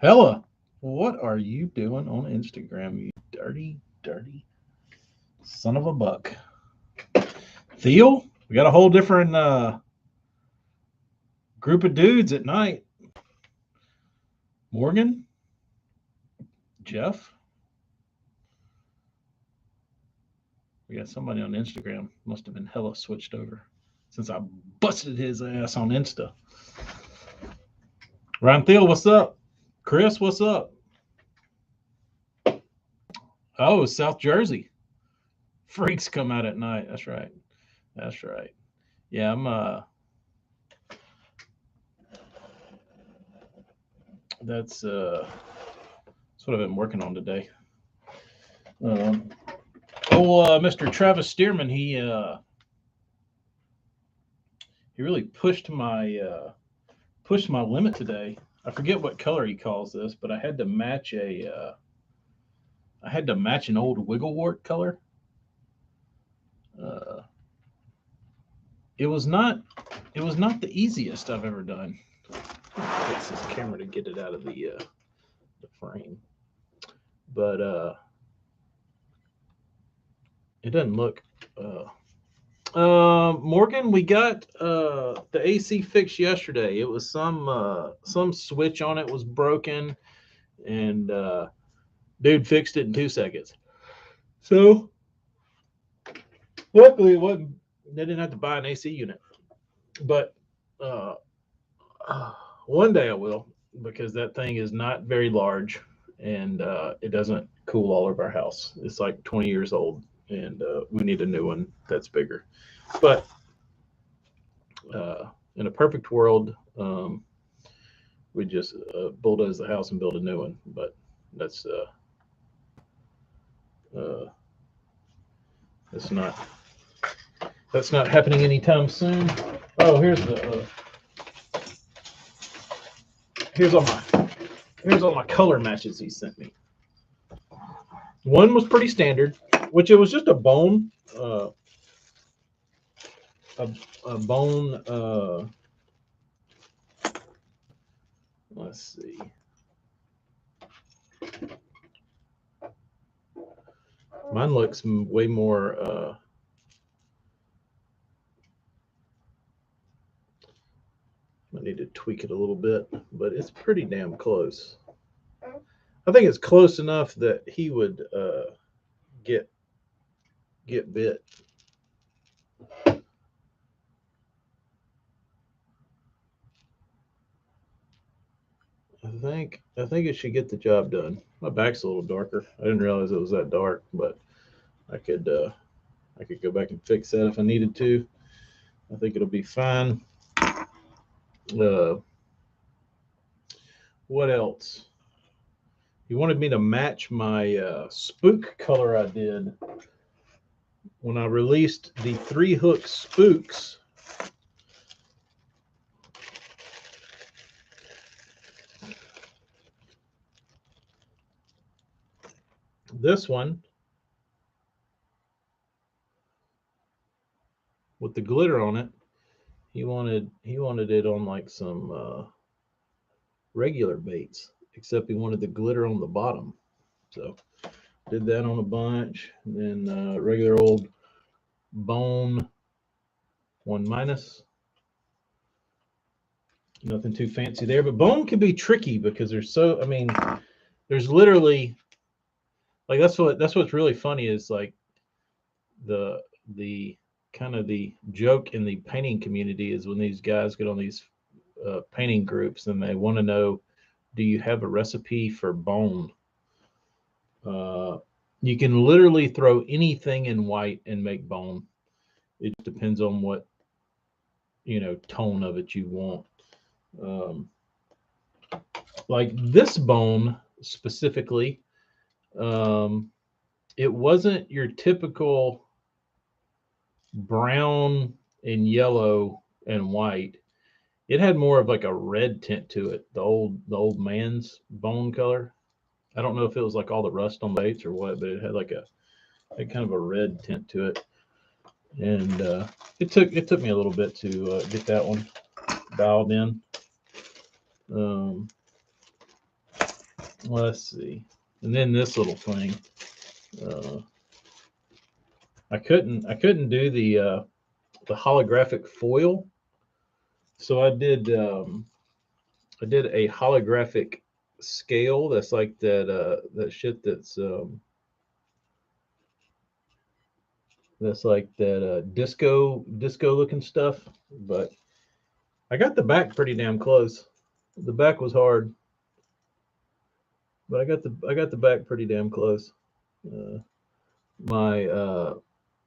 Hella, what are you doing on Instagram, you dirty, dirty son of a buck? Theo, we got a whole different group of dudes at night. Morgan, Jeff, we got somebody on Instagram. Must have been hella switched over since I busted his ass on Insta. Ryan Thiel, what's up? Chris, what's up? Oh, South Jersey. Freaks come out at night. That's right. That's right. Yeah, that's what I've been working on today. Um, Mr. Travis Stearman, he really pushed my limit today. I forget what color he calls this, but I had to match an old Wigglewort color. Uh, it was not it was not the easiest I've ever done. Fix this camera to get it out of the frame, but it doesn't look. Morgan, we got the AC fixed yesterday. It was some switch on it was broken, and dude fixed it in 2 seconds. So luckily, it wasn't. They didn't have to buy an AC unit, but uh, one day I will, because that thing is not very large, and it doesn't cool all of our house. It's like 20 years old, and we need a new one that's bigger. But in a perfect world, we just bulldoze the house and build a new one. But that's uh, that's not that's not happening anytime soon. Oh, here's all my color matches he sent me. One was pretty standard, which it was just a, a bone. Let's see. Mine looks way more. I need to tweak it a little bit, but it's pretty damn close. I think it's close enough that he would get bit. I think it should get the job done. My back's a little darker. I didn't realize it was that dark, but I could go back and fix that if I needed to. I think it'll be fine. Uh, what else? He wanted me to match my spook color I did when I released the 3-hook spooks. This one with the glitter on it, he wanted it on like some regular baits, except he wanted the glitter on the bottom. So did that on a bunch. And then regular old bone 1 minus. Nothing too fancy there, but bone can be tricky because there's literally, like, that's what's really funny is like the kind of the joke in the painting community is when these guys get on these painting groups and they want to know, do you have a recipe for bone? You can literally throw anything in white and make bone. It depends on what tone of it you want. Like this bone specifically, it wasn't your typical brown and yellow and white. It had more of like a red tint to it. The old man's bone color. I don't know if it was like all the rust on baits or what, but it had kind of a red tint to it. And it took me a little bit to get that one dialed in. Let's see. And then this little thing. I couldn't do the holographic foil, so I did a holographic scale that's like that shit that's like that disco looking stuff. But I got the back pretty damn close. The back was hard, but I got the back pretty damn close. Uh, my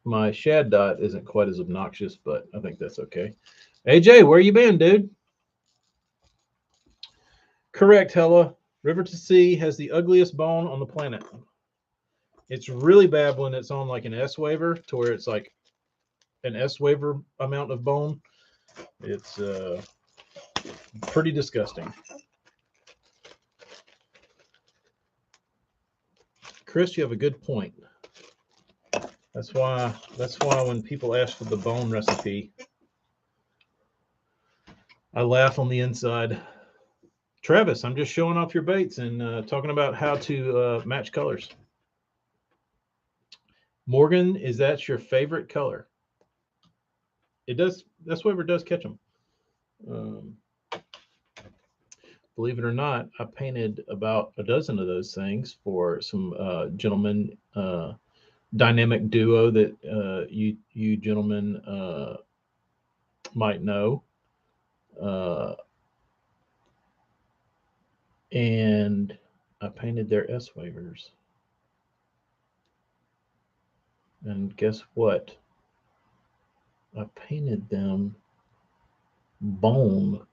my shad dot isn't quite as obnoxious, but I think that's okay. AJ, where you been, dude? Correct, Hella. River to Sea has the ugliest bone on the planet. It's really bad when it's on like an S waiver, to where it's like an S waiver amount of bone. It's pretty disgusting. Chris, you have a good point. That's why when people ask for the bone recipe, I laugh on the inside. Travis, I'm just showing off your baits and talking about how to match colors. Morgan, is that your favorite color? It does. That's whatever does catch them. Believe it or not, I painted about a dozen of those things for some gentlemen, dynamic duo that you gentlemen might know. And I painted their S waivers. And guess what? I painted them bone.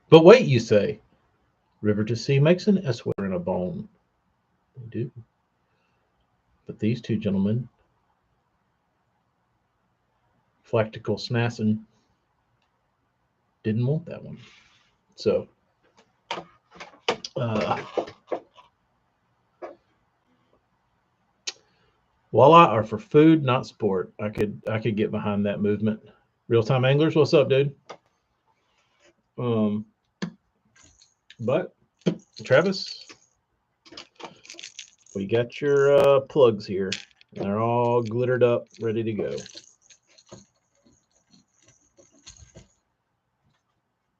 But wait, you say, River to Sea makes an S waiver and a bone. They do. But these two gentlemen, Flactical Snassin, didn't want that one. So, walleye are for food, not sport. I could get behind that movement. Real time anglers, what's up, dude? But Travis, we got your plugs here. They're all glittered up, ready to go.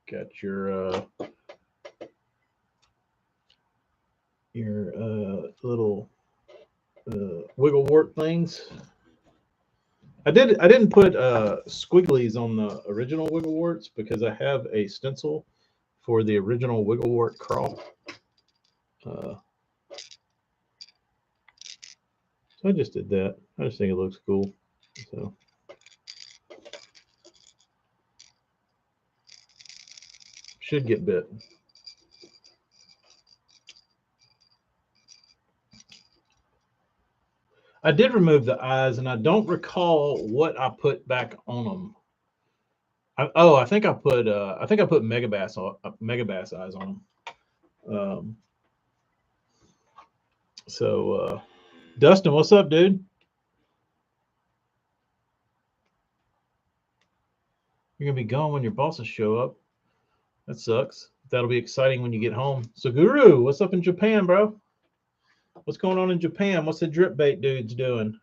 Got your little wiggle wart things. I didn't put squigglies on the original wiggle warts because I have a stencil for the original wiggle wart crawl. So I just did that. I just think it looks cool. So should get bit. I did remove the eyes, and I don't recall what I put back on them. I think I put Megabass eyes on them. So Dustin, what's up, dude? You're gonna be gone when your bosses show up. That sucks. That'll be exciting when you get home. So Guru, what's up in Japan, bro? What's going on in Japan? What's the drip bait dudes doing?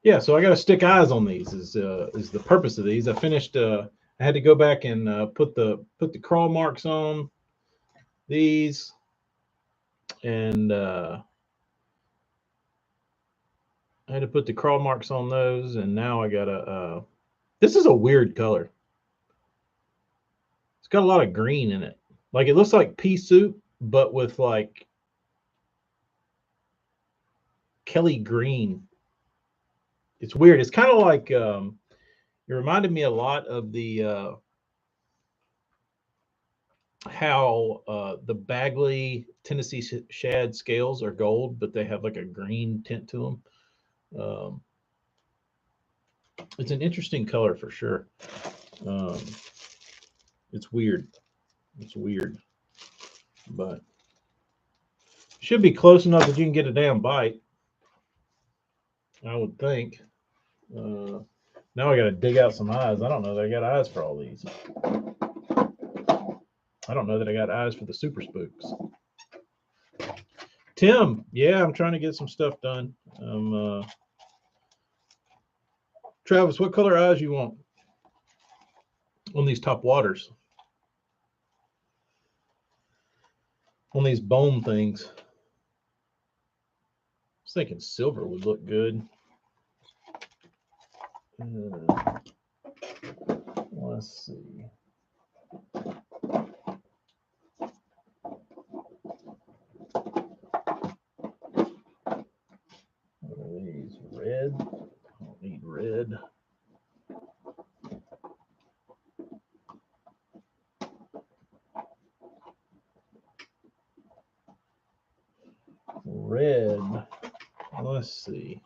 Yeah, so I got to stick eyes on these. Is the purpose of these? I finished. I had to go back and put the crawl marks on these, and I had to put the crawl marks on those, and now I gotta. This is a weird color. It's got a lot of green in it. Like it looks like pea soup, but with like Kelly green. It's weird. It's kind of like it reminded me a lot of the how the Bagley Tennessee shad scales are gold, but they have like a green tint to them. It's an interesting color for sure. It's weird. It's weird. but should be close enough that you can get a damn bite, I would think. Now I got to dig out some eyes. I don't know that I got eyes for all these. I don't know that I got eyes for the super spooks. Tim, yeah, I'm trying to get some stuff done. Travis, what color eyes you want on these top waters? On these bone things. I was thinking silver would look good. Let's see. What are these? Red? I don't need red. Red. Let's see.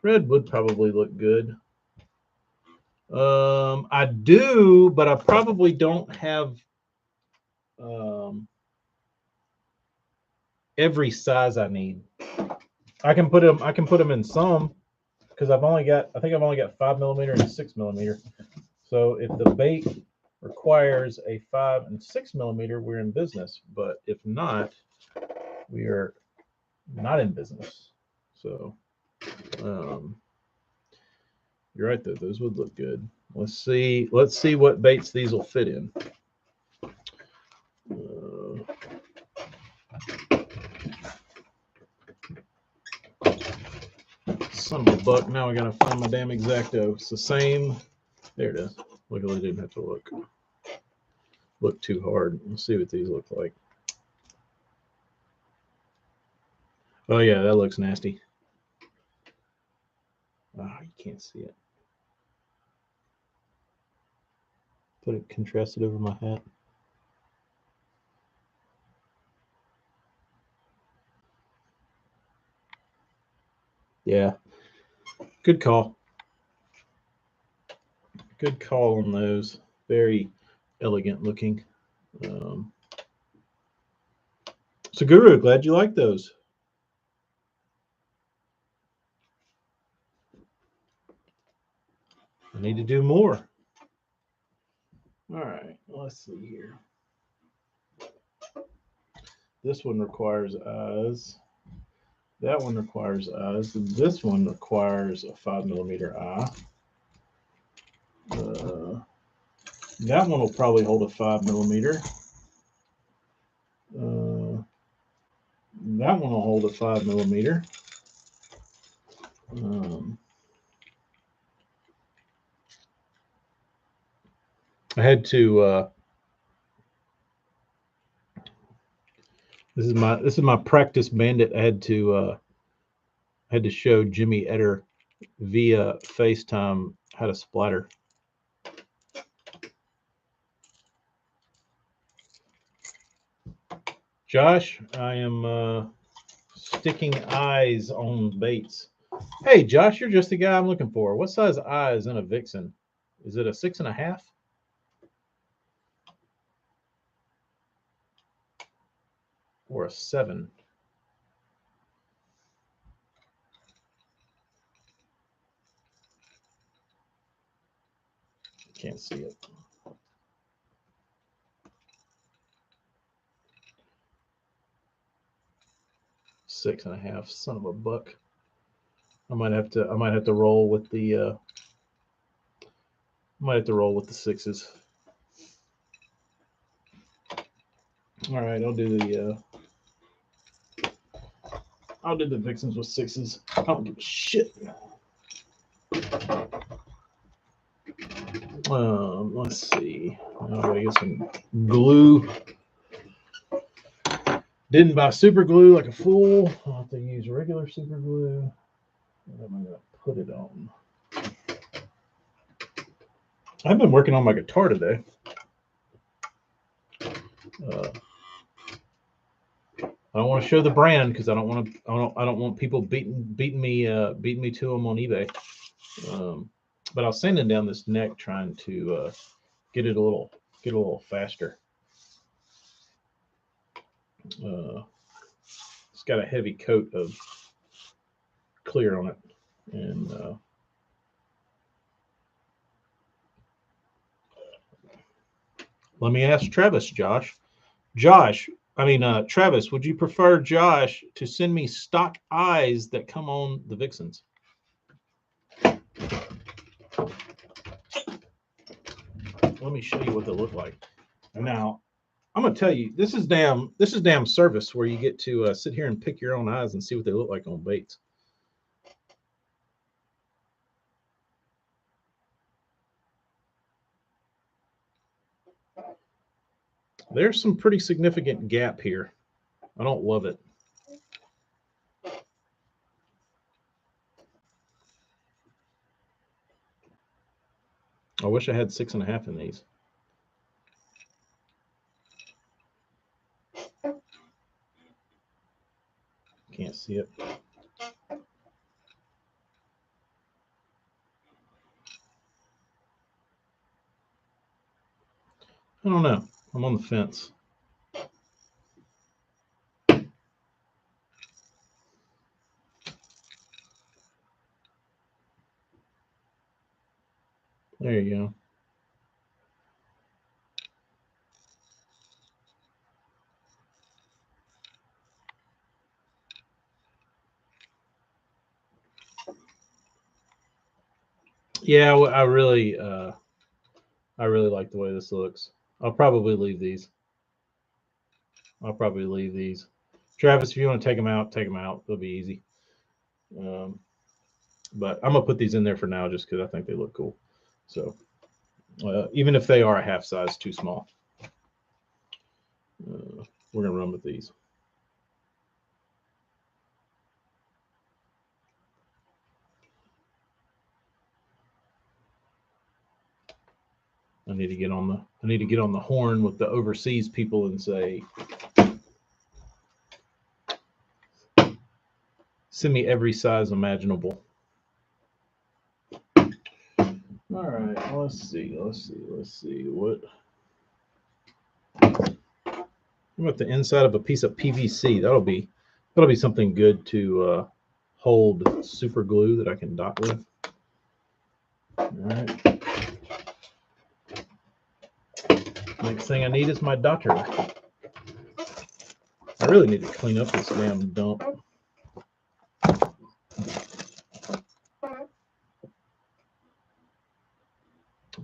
Red would probably look good. I do, but I probably don't have every size I need. I can put them in some because I think I've only got 5mm and 6mm. So if the bait requires a 5 and 6mm, we're in business. But if not, we are not in business. So you're right though; those would look good. Let's see what baits these will fit in. Son of a buck! Now I gotta find my damn X-Acto. It's the same. There it is. Luckily, I didn't have to look too hard. Let's see what these look like. Oh yeah, that looks nasty. Ah, you can't see it. Put it contrasted over my hat. Yeah, good call. Good call on those. Very elegant looking. So Guru, glad you like those. I need to do more. All right, let's see here. This one requires eyes. That one requires eyes. This one requires a 5mm eye. That one will probably hold a 5mm. That one will hold a 5mm. I had to. This is my practice bandit. I had to show Jimmy Etter via FaceTime how to splatter. Josh, I am sticking eyes on baits. Hey, Josh, you're just the guy I'm looking for. What size eye is in a Vixen? Is it a 6.5? Or a 7? Can't see it. Six and a half. Son of a buck. I might have to roll with the might have to roll with the 6s. All right, I'll do the Vixens with 6s. I don't give a shit. Let's see. I gotta get some glue. Didn't buy super glue like a fool. I'll have to use regular super glue. What am I gonna put it on? I've been working on my guitar today. I don't want to show the brand because I don't want people beating me to them on eBay. But I was sanding down this neck trying to get it a little faster. It's got a heavy coat of clear on it. And let me ask Travis, Travis, would you prefer Josh to send me stock eyes that come on the Vixens? Let me show you what they look like. Now, I'm gonna tell you, this is damn service where you get to sit here and pick your own eyes and see what they look like on baits. There's some pretty significant gap here. I don't love it. I wish I had 6.5 in these. Can't see it. I don't know. I'm on the fence. There you go. Yeah, I really like the way this looks. I'll probably leave these. Travis, if you want to take them out, They'll be easy. But I'm gonna put these in there for now, just because I think they look cool. So even if they are a half size too small, we're gonna run with these. I need to get on the horn with the overseas people and say, send me every size imaginable. All right, let's see. What about the inside of a piece of PVC? That'll be something good to hold super glue that I can dot with. All right. Next thing I need is my dotter. I really need to clean up this damn dump.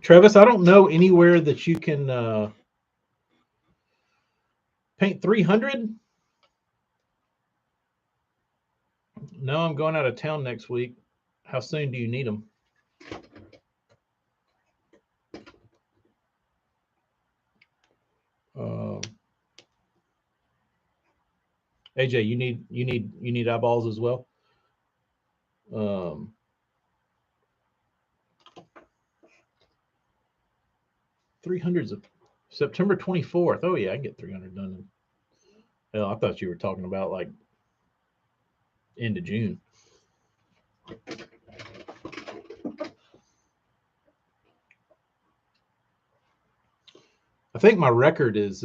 Travis, I don't know anywhere that you can paint 300. No, I'm going out of town next week. How soon do you need them? AJ, you need eyeballs as well. 300's of September 24th. Oh yeah, I can get 300 done. Hell, I thought you were talking about like end of June. I think my record is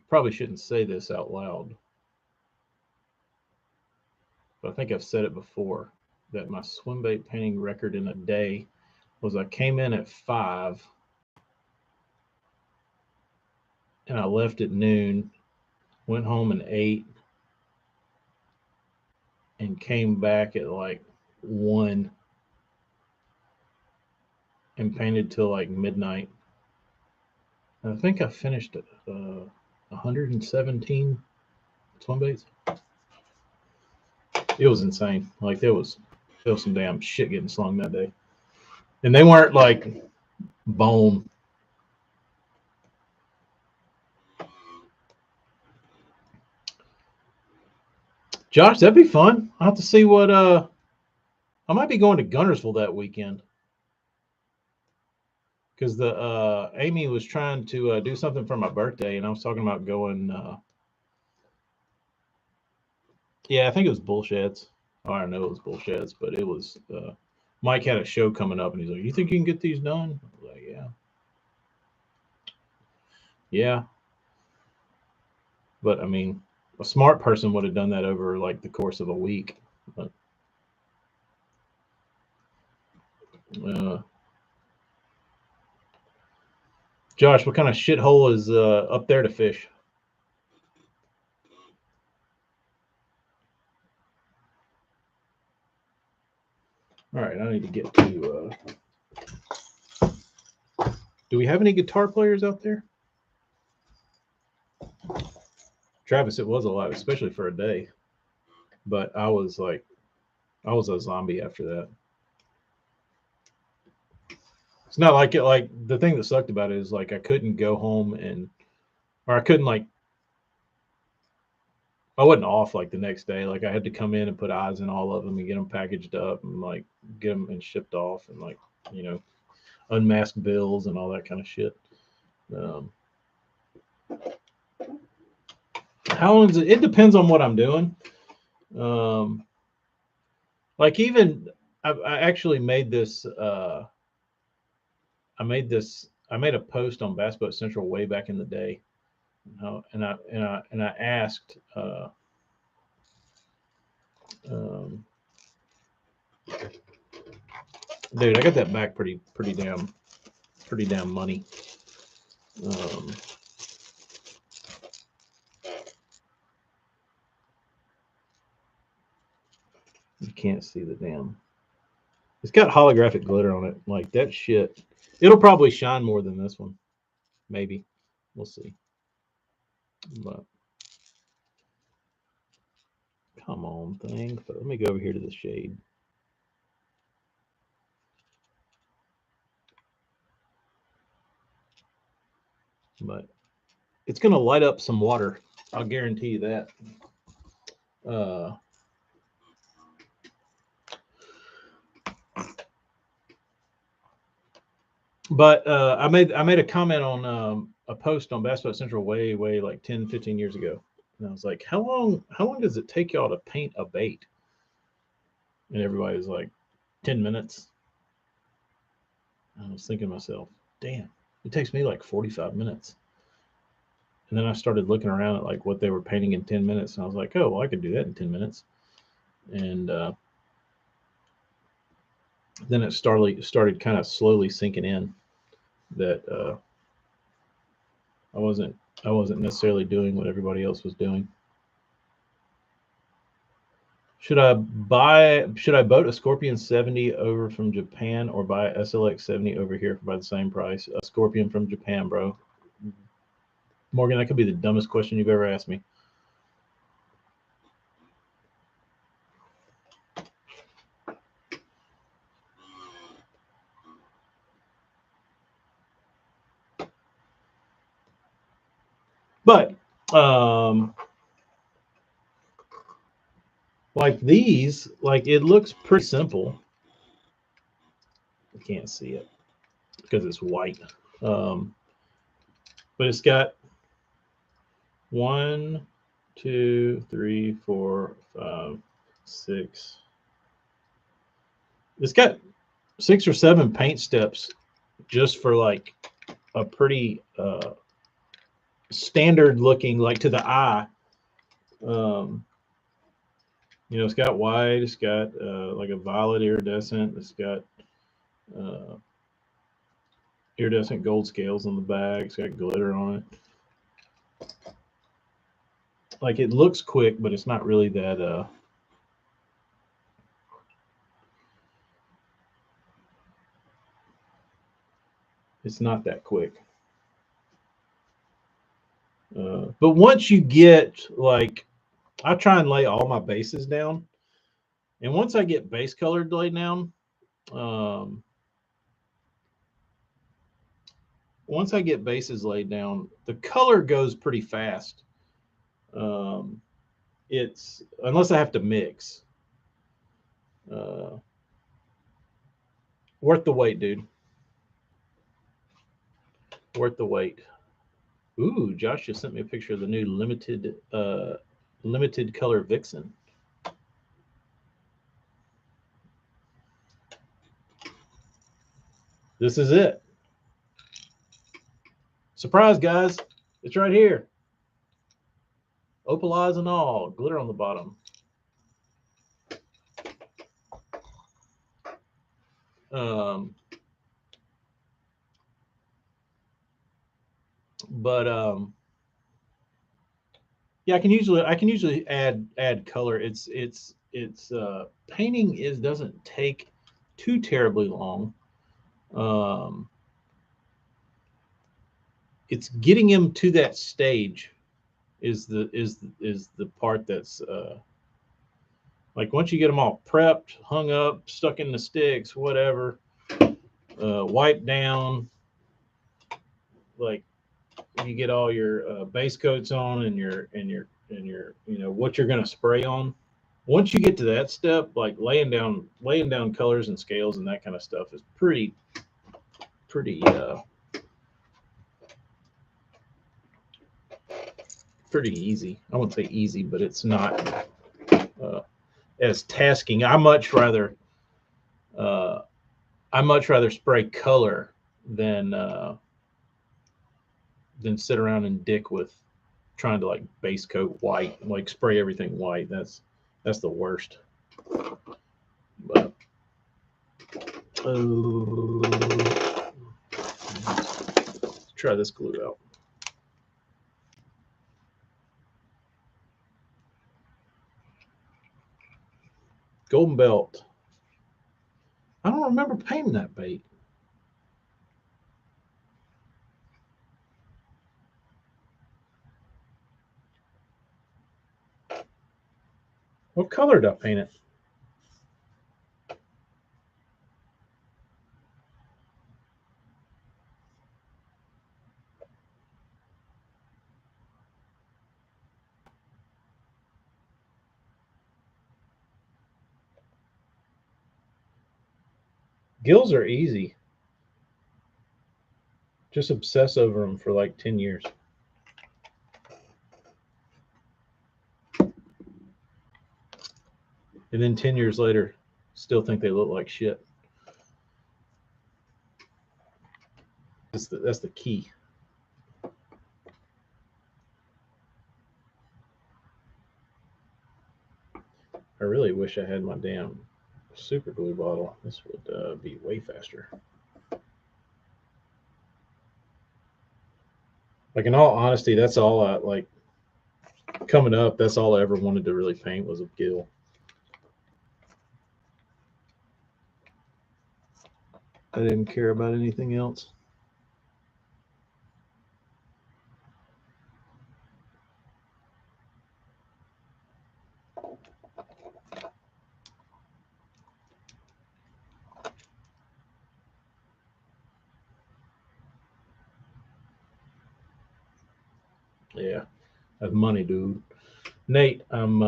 probably shouldn't say this out loud, but I think I've said it before that my swim bait painting record in a day was I came in at 5 and I left at noon, went home and ate, and came back at like 1 and painted till like midnight. And I think I finished 117 swim baits. It was insane. Like there was some damn shit getting slung that day, and they weren't like bone. Josh, that'd be fun. I'll have to see what I might be going to Guntersville that weekend because the Amy was trying to do something for my birthday, and I was talking about going. Yeah, I think it was Bullsheds. Oh, I don't know it was Bullsheds, but it was. Mike had a show coming up, and he's like, "You think you can get these done?" I was like, "Yeah, yeah." But I mean, a smart person would have done that over like the course of a week. But, Josh, what kind of shithole is up there to fish? All right, I need to get to. Do we have any guitar players out there? Travis, it was a lot, especially for a day. But I was a zombie after that. It's not like it. Like the thing that sucked about it is like I couldn't go home or I couldn't like. I wasn't off like the next day. Like I had to come in and put eyes in all of them and get them packaged up and like get them and shipped off and like unmask bills and all that kind of shit. Um, how long is it? It depends on what I'm doing. Um, like even I actually made this. I made a post on Bass Boat Central way back in the day, and I asked. Um, Dude, I got that back pretty damn money. Um, you can't see the damn. It's got holographic glitter on it. Like that shit. It'll probably shine more than this one. Maybe. We'll see. But come on, thing. But let me go over here to the shade. But it's gonna light up some water. I'll guarantee you that. Uh, but I made a comment on a post on Bass Boat Central way like 10, 15 years ago. And I was like, how long does it take y'all to paint a bait? And everybody was like, 10 minutes. And I was thinking to myself, damn, it takes me like 45 minutes. And then I started looking around at like what they were painting in 10 minutes. And I was like, oh, well, I could do that in 10 minutes. And then it started kind of slowly sinking in that I wasn't necessarily doing what everybody else was doing. Should I boat a Scorpion 70 over from Japan or buy a SLX 70 over here by the same price? A Scorpion from Japan, bro. Morgan, that could be the dumbest question you've ever asked me. But like these, like it looks pretty simple. I can't see it because it's white. But it's got 1, 2, 3, 4, 5, 6. It's got 6 or 7 paint steps just for like a pretty standard looking, like to the eye. It's got white, it's got like a violet iridescent, it's got iridescent gold scales on the back, it's got glitter on it. Like it looks quick, but it's not really that it's not that quick. But once you get like, I try and lay all my bases down, and once I get base colored laid down, once I get bases laid down, the color goes pretty fast. It's unless I have to mix. Worth the wait, dude. Worth the wait. Ooh, Josh just sent me a picture of the new limited color Vixen. This is it. Surprise, guys. It's right here. Opalize and all, glitter on the bottom. Um, but yeah, I can usually add color. It's painting is doesn't take too terribly long. Um, it's getting him to that stage is the part that's like once you get them all prepped, hung up, stuck in the sticks, whatever, wiped down, like you get all your base coats on and your you know what you're going to spray on. Once you get to that step, like laying down colors and scales and that kind of stuff is pretty pretty easy. I wouldn't say easy, but it's not uh, as tasking. Uh, I much rather spray color than sit around and dick with trying to like base coat white, like spray everything white. That's the worst. But let's try this glue out. Golden belt. I don't remember painting that bait. What color did I paint it? Gills are easy. Just obsess over them for like 10 years. And then 10 years later, still think they look like shit. That's the key. I really wish I had my damn super glue bottle. This would be way faster. Like in all honesty, that's all I like coming up. That's all I ever wanted to really paint was a gill. I didn't care about anything else. Yeah, that's money, dude. Nate, I'm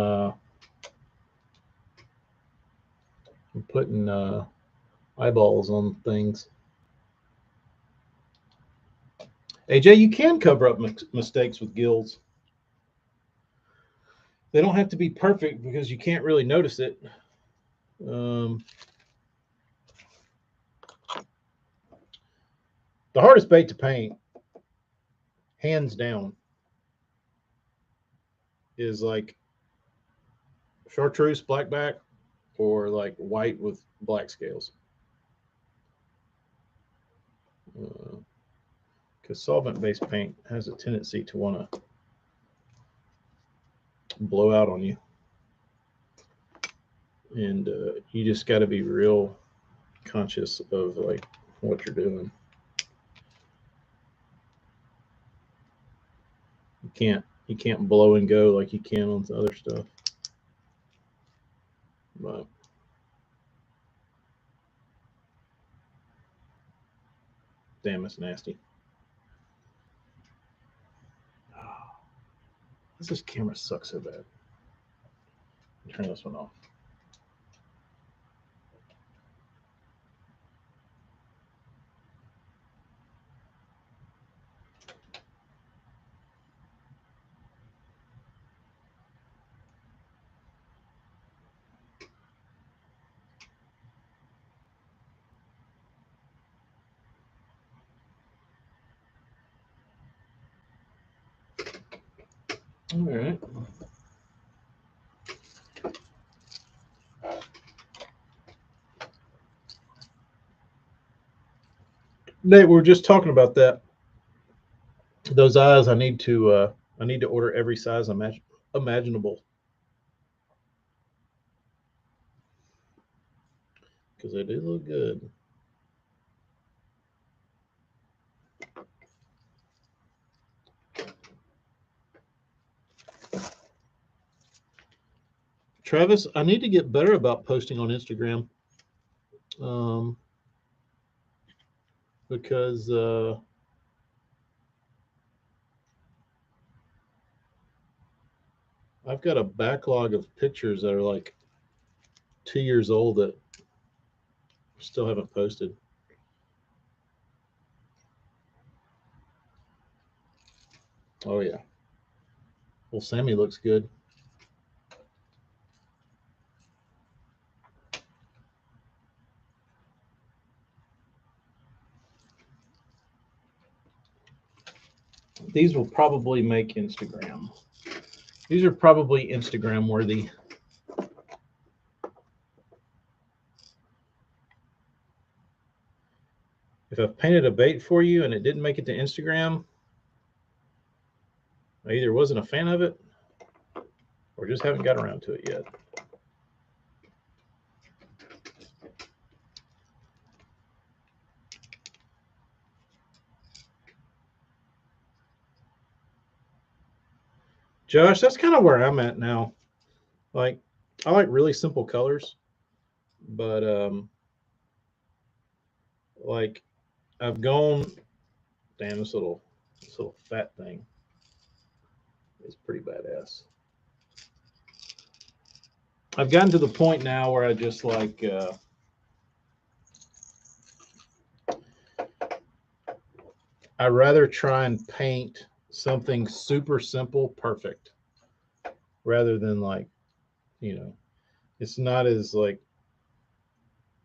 putting eyeballs on things. AJ, you can cover up mistakes with gills. They don't have to be perfect because you can't really notice it. Um, the hardest bait to paint, hands down, is like chartreuse blackback or like white with black scales. Because solvent-based paint has a tendency to want to blow out on you, and you just got to be real conscious of like what you're doing. You can't blow and go like you can on other stuff. But damn, it's nasty. This camera sucks so bad. Turn this one off. All right. Nate, we were just talking about that. Those eyes, I need to order every size imaginable because they do look good. Travis, I need to get better about posting on Instagram, um, because I've got a backlog of pictures that are like 2 years old that still haven't posted. Oh yeah. Well, Sammy looks good. These will probably make Instagram. These are probably Instagram worthy. If I've painted a bait for you and it didn't make it to Instagram, I either wasn't a fan of it or just haven't got around to it yet. Josh, that's kind of where I'm at now. Like, I like really simple colors, but like I've gone. Damn, this little fat thing is pretty badass. I've gotten to the point now where I just like. I'd rather try and paint something super simple, perfect, rather than like, you know, it's not as like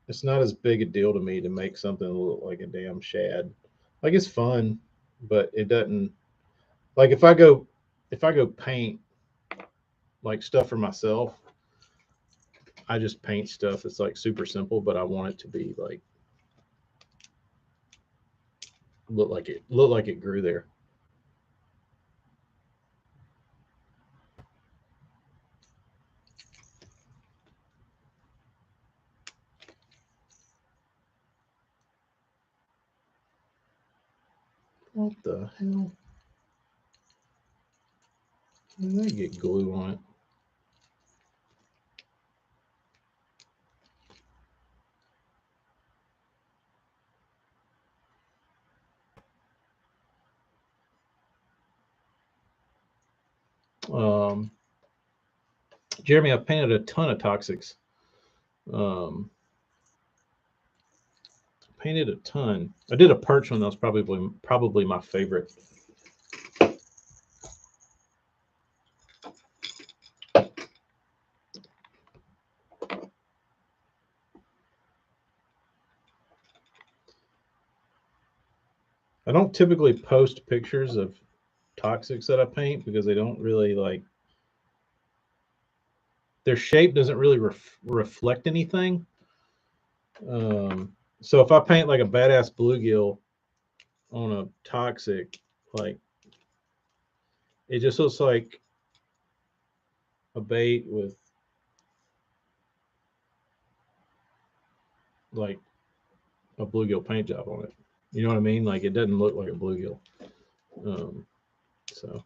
it's not as big a deal to me to make something look like a damn shad. Like it's fun, but it doesn't like if I go paint like stuff for myself, I just paint stuff that's like super simple, but I want it to be like look like it grew there. What the hell? How did that get glue on it? Um, Jeremy, I've painted a ton of toxics. Um, painted a ton. I did a perch one that was probably my favorite. I don't typically post pictures of toxics that I paint because they don't really like their shape doesn't really reflect anything. So if I paint like a badass bluegill on a toxic, like it just looks like a bait with like a bluegill paint job on it. You know what I mean? Like it doesn't look like a bluegill. Um, so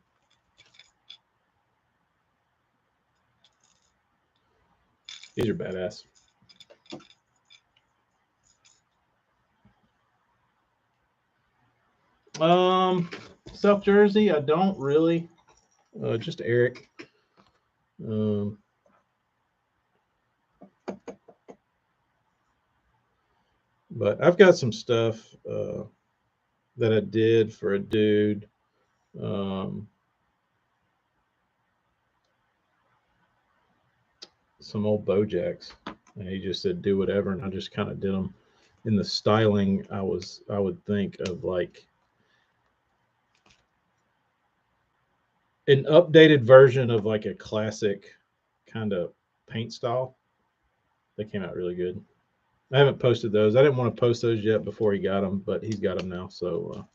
these are badass. Um, South Jersey, I don't really. Just Eric. Um, but I've got some stuff that I did for a dude. Um, some old Bojacks, and he just said do whatever, and I just kind of did them in the styling I would think of like an updated version of like a classic kind of paint style. They came out really good. I haven't posted those. I didn't want to post those yet before he got them, but he's got them now, so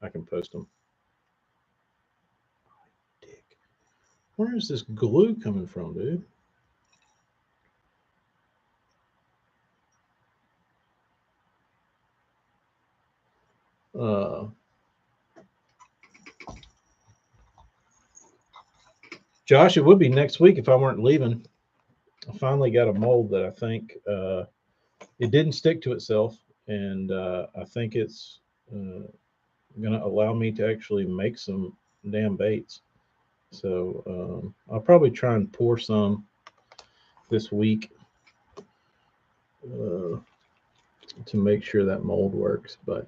I can post them. Dick. Where is this glue coming from, dude? Josh, it would be next week if I weren't leaving. I finally got a mold that I think it didn't stick to itself, and I think it's going to allow me to actually make some damn baits. So I'll probably try and pour some this week to make sure that mold works. But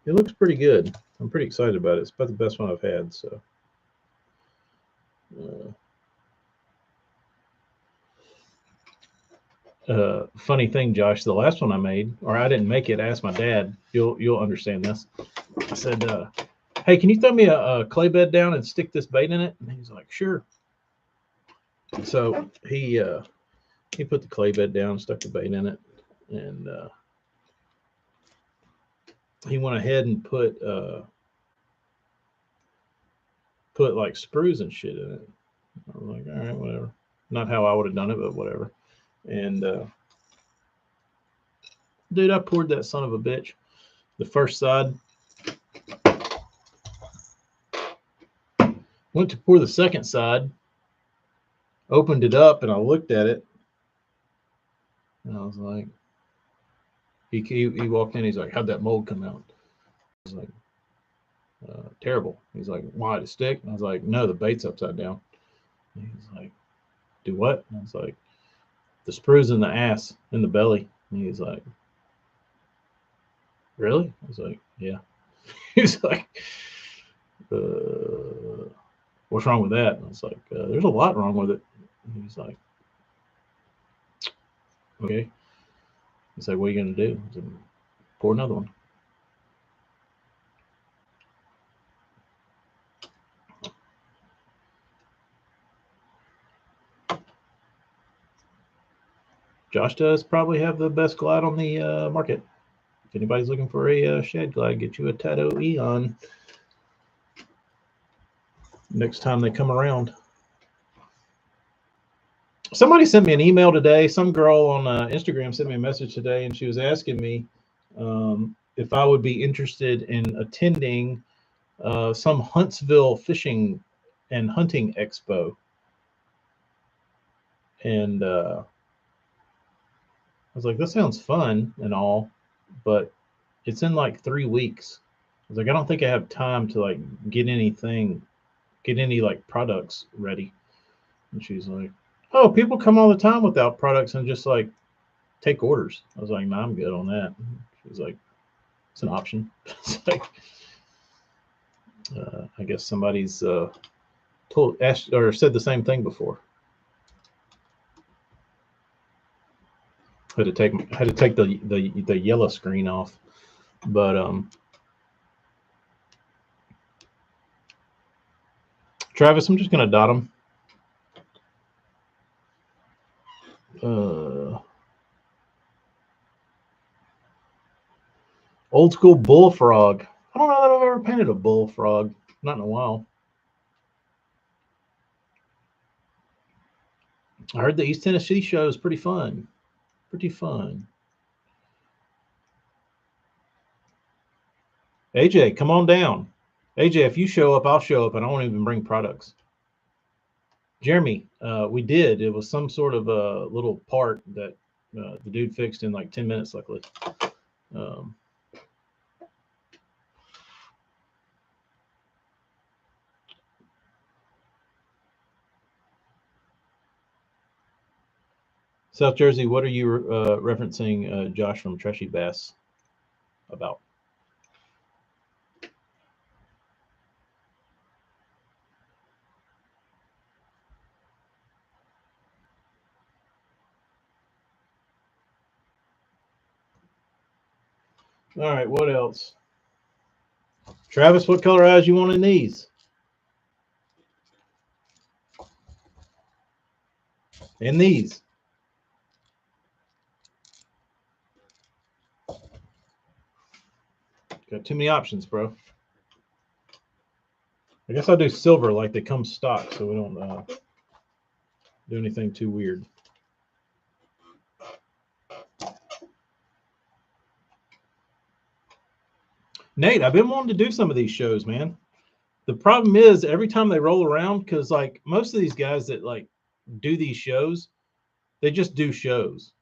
it looks pretty good. I'm pretty excited about it. It's about the best one I've had. So. Funny thing, Josh, the last one I made, or I didn't make it. I asked my dad. You'll understand this. I said, "Hey, can you throw me a clay bed down and stick this bait in it?" And he's like, "Sure." So he put the clay bed down, stuck the bait in it, and he went ahead and put like sprues and shit in it. I was like, all right, whatever. Not how I would have done it, but whatever. And dude, I poured that son of a bitch. The first side. Went to pour the second side. Opened it up and I looked at it. And I was like, he walked in. He's like, "How'd that mold come out?" I was like, "Terrible." He's like, "Why, did it stick?" And I was like, "No, the bait's upside down." And he's like, "Do what?" And I was like, "The sprue's in the ass, in the belly." And he's like, "Really?" I was like, "Yeah." He's like, "What's wrong with that?" And I was like, "There's a lot wrong with it." And he's like, "Okay." He's like, "What are you gonna do?" I said, "Pour another one." Josh does probably have the best glide on the market. If anybody's looking for a shad glide, get you a Tato Eon next time they come around. Somebody sent me an email today. Some girl on Instagram sent me a message today, and she was asking me if I would be interested in attending some Huntsville fishing and hunting expo. And I was like, "That sounds fun and all, but it's in like 3 weeks." I was like, "I don't think I have time to like get any like products ready." And she's like, "Oh, people come all the time without products and just like take orders." I was like, "No, I'm good on that." She's like, "It's an option." It's like, I guess somebody's asked or said the same thing before. Had to take the yellow screen off, but Travis, I'm just gonna dot them. Old school bullfrog. I don't know that I've ever painted a bullfrog. Not in a while. I heard the East Tennessee show is pretty fun. Pretty fun. AJ, come on down. AJ, if you show up, I'll show up, and I won't even bring products. Jeremy, we did. It was some sort of a little part that the dude fixed in like 10 minutes, luckily. South Jersey, what are you referencing Josh from Treshy Bass about? All right, what else? Travis, what color eyes you want in these? And these. Got too many options, bro. I guess I'll do silver like they come stock so we don't do anything too weird. Nate, I've been wanting to do some of these shows, man. The problem is every time they roll around, because like most of these guys that like do these shows, they just do shows,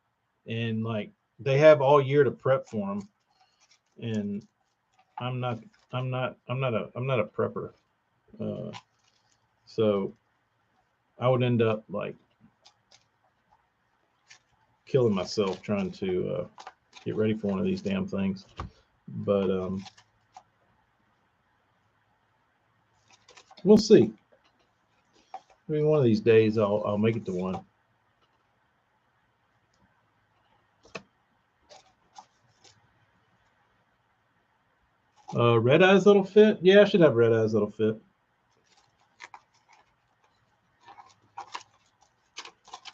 and like they have all year to prep for them. And I'm not a prepper, so I would end up like killing myself trying to get ready for one of these damn things. But we'll see. Maybe one of these days I'll make it to one. Red eyes that'll fit? Yeah, I should have red eyes that'll fit.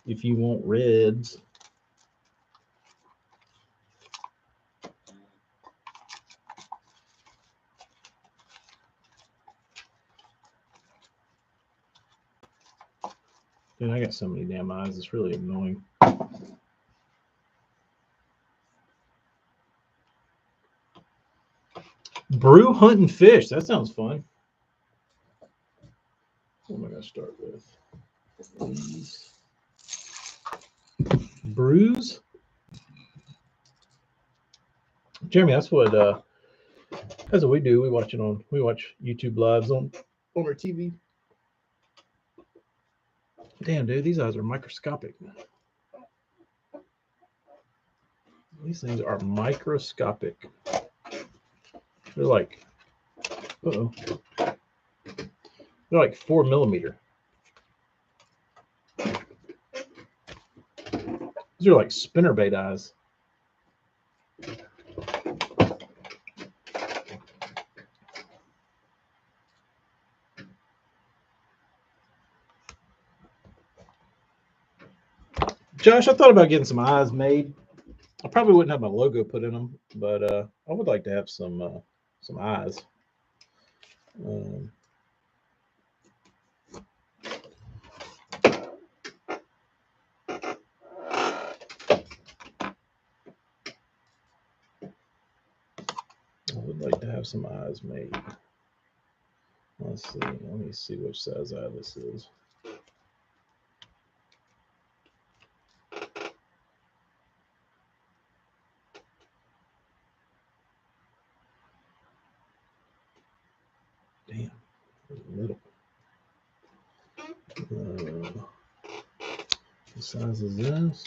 If you want reds. Dude, I got so many damn eyes. It's really annoying. Brew, hunt, and fish. That sounds fun. What am I going to start with? These. Brews. Jeremy, that's what we do. We watch YouTube lives on our TV. Damn, dude, these eyes are microscopic. These things are microscopic. They're like, they're like 4 millimeter. These are like spinnerbait eyes. Josh, I thought about getting some eyes made. I probably wouldn't have my logo put in them, but I would like to have some eyes. I would like to have some eyes made. Let's see. Let me see which size eye this is. Damn, little. What size is this?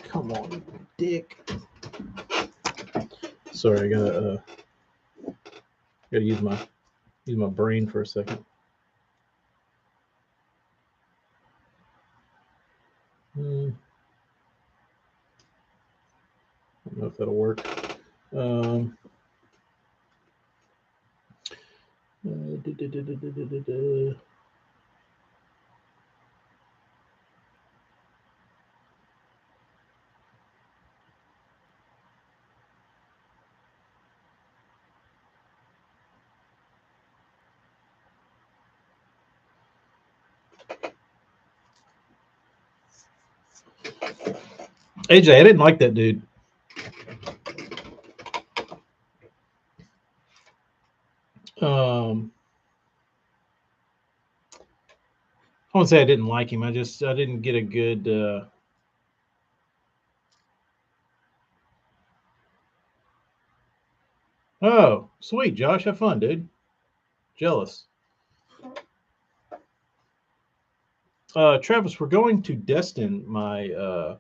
Come on, you dick. Sorry, I gotta use my brain for a second. I don't know if that'll work. AJ, I didn't like that dude. I won't say I didn't like him. I didn't get a good. Oh, sweet, Josh, have fun, dude. Jealous. Travis, we're going to Destin. My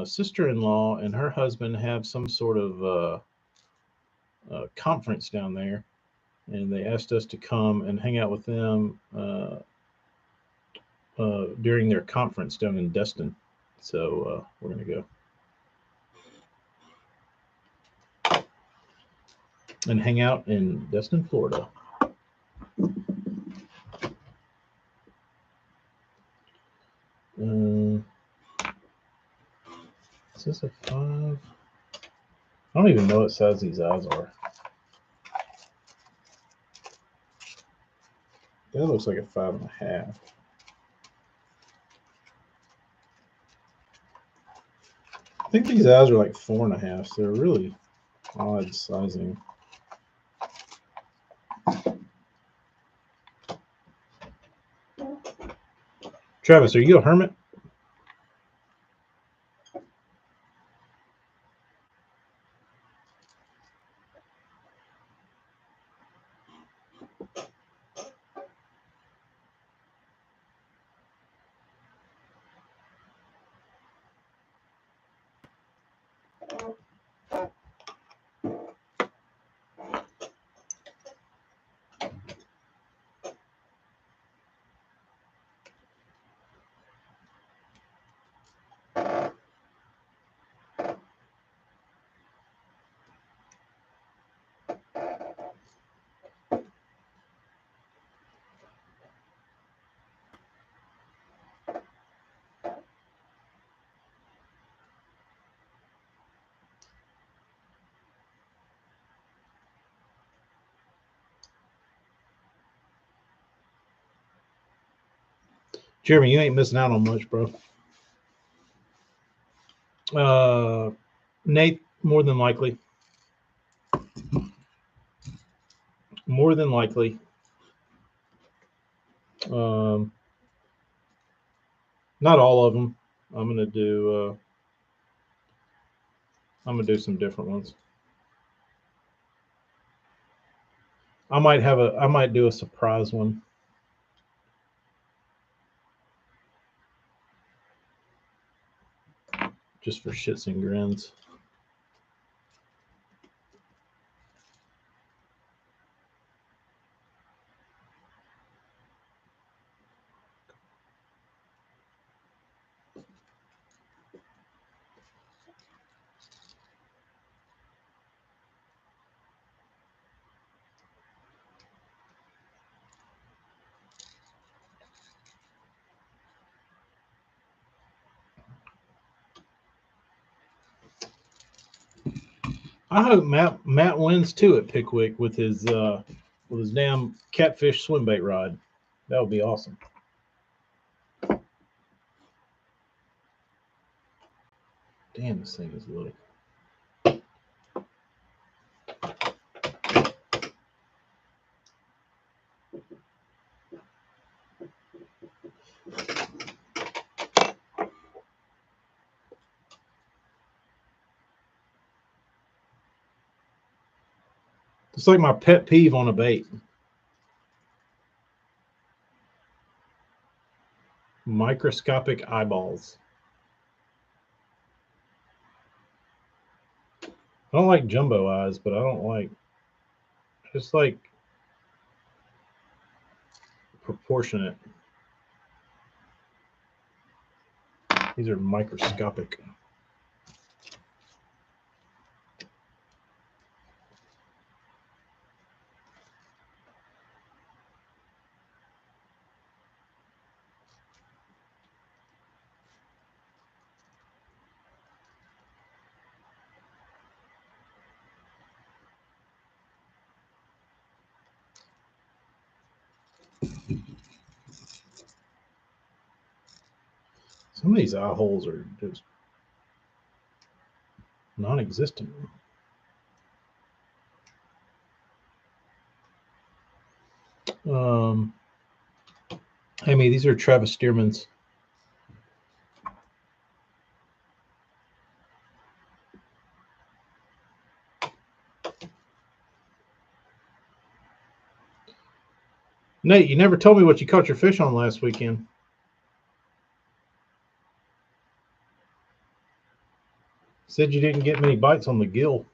sister-in-law and her husband have some sort of conference down there, and they asked us to come and hang out with them during their conference down in Destin. So we're going to go and hang out in Destin, Florida. Is this a 5? I don't even know what size these eyes are. That looks like a 5.5. I think these eyes are like 4.5. So they're really odd sizing. Travis, are you a hermit? Jeremy, you ain't missing out on much, bro. Nate, more than likely. More than likely. Not all of them. I'm gonna do some different ones. I might do a surprise one. Just for shits and grins. I hope Matt wins too at Pickwick with his damn catfish swim bait rod. That would be awesome. Damn, this thing is little. It's like my pet peeve on a bait. Microscopic eyeballs. I don't like jumbo eyes, but I don't like just like proportionate. These are microscopic. Some of these eye holes are just non-existent. Amy, these are Travis Stearman's. Nate, you never told me what you caught your fish on last weekend. Said you didn't get many bites on the gill.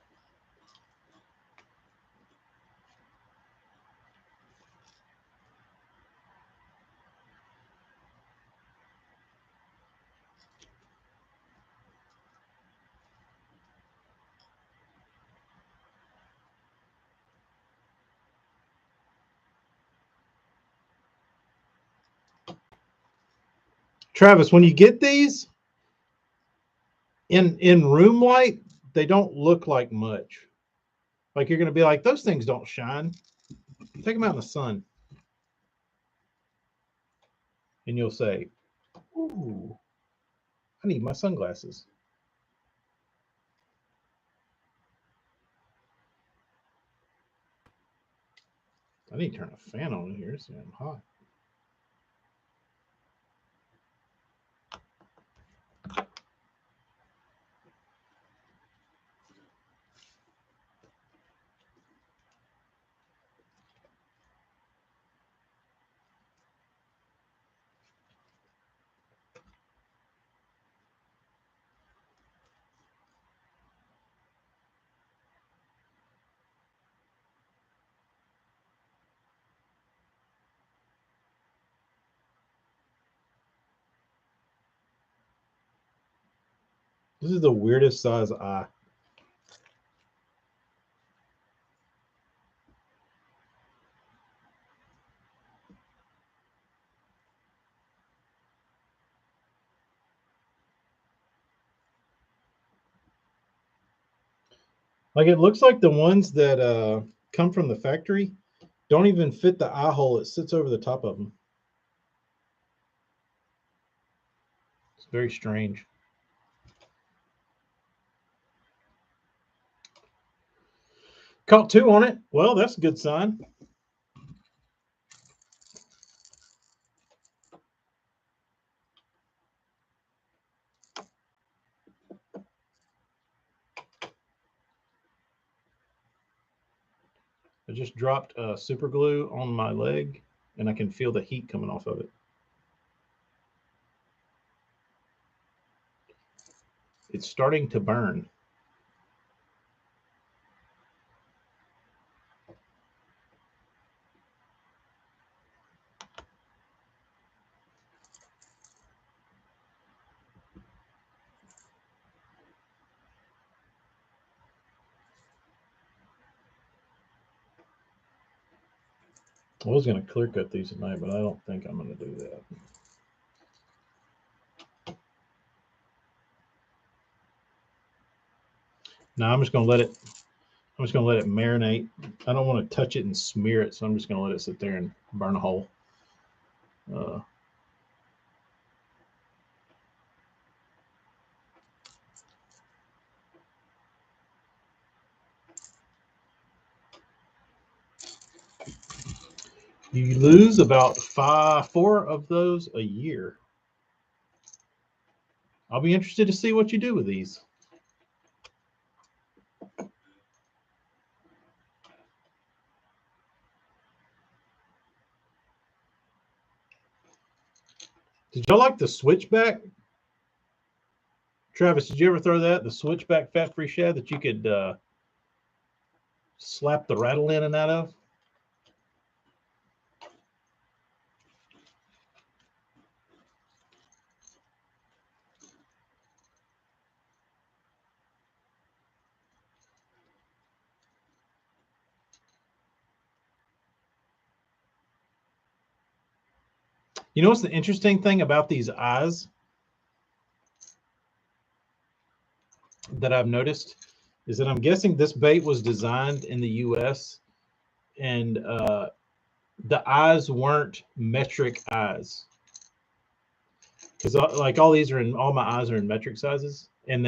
Travis, when you get these, in room light, they don't look like much. Like you're going to be like, those things don't shine. Take them out in the sun, and you'll say, "Ooh, I need my sunglasses." I need to turn a fan on here. It's damn hot. This is the weirdest size eye. Like it looks like the ones that come from the factory don't even fit the eye hole. It sits over the top of them. It's very strange. Caught 2 on it. Well, that's a good sign. I just dropped super glue on my leg, and I can feel the heat coming off of it. It's starting to burn. I was going to clear cut these tonight, but I don't think I'm going to do that. Now I'm just going to let it. I'm just going to let it marinate. I don't want to touch it and smear it, so I'm just going to let it sit there and burn a hole. You lose about 4 of those a year. I'll be interested to see what you do with these. Did y'all like the switchback? Travis, did you ever throw that? The switchback fat free shad that you could slap the rattle in and out of? You know what's the interesting thing about these eyes that I've noticed is that I'm guessing this bait was designed in the US, and the eyes weren't metric eyes. Because like all these are in, all my eyes are in metric sizes, and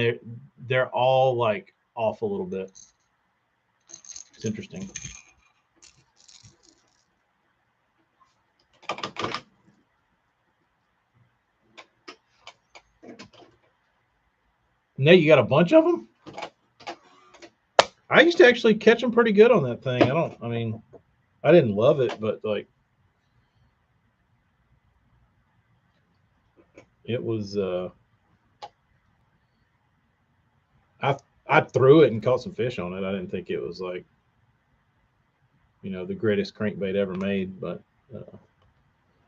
they're all like off a little bit. It's interesting. Now you got a bunch of them. I used to actually catch them pretty good on that thing. I mean, I didn't love it, but like it was. I threw it and caught some fish on it. I didn't think it was like, the greatest crankbait ever made, but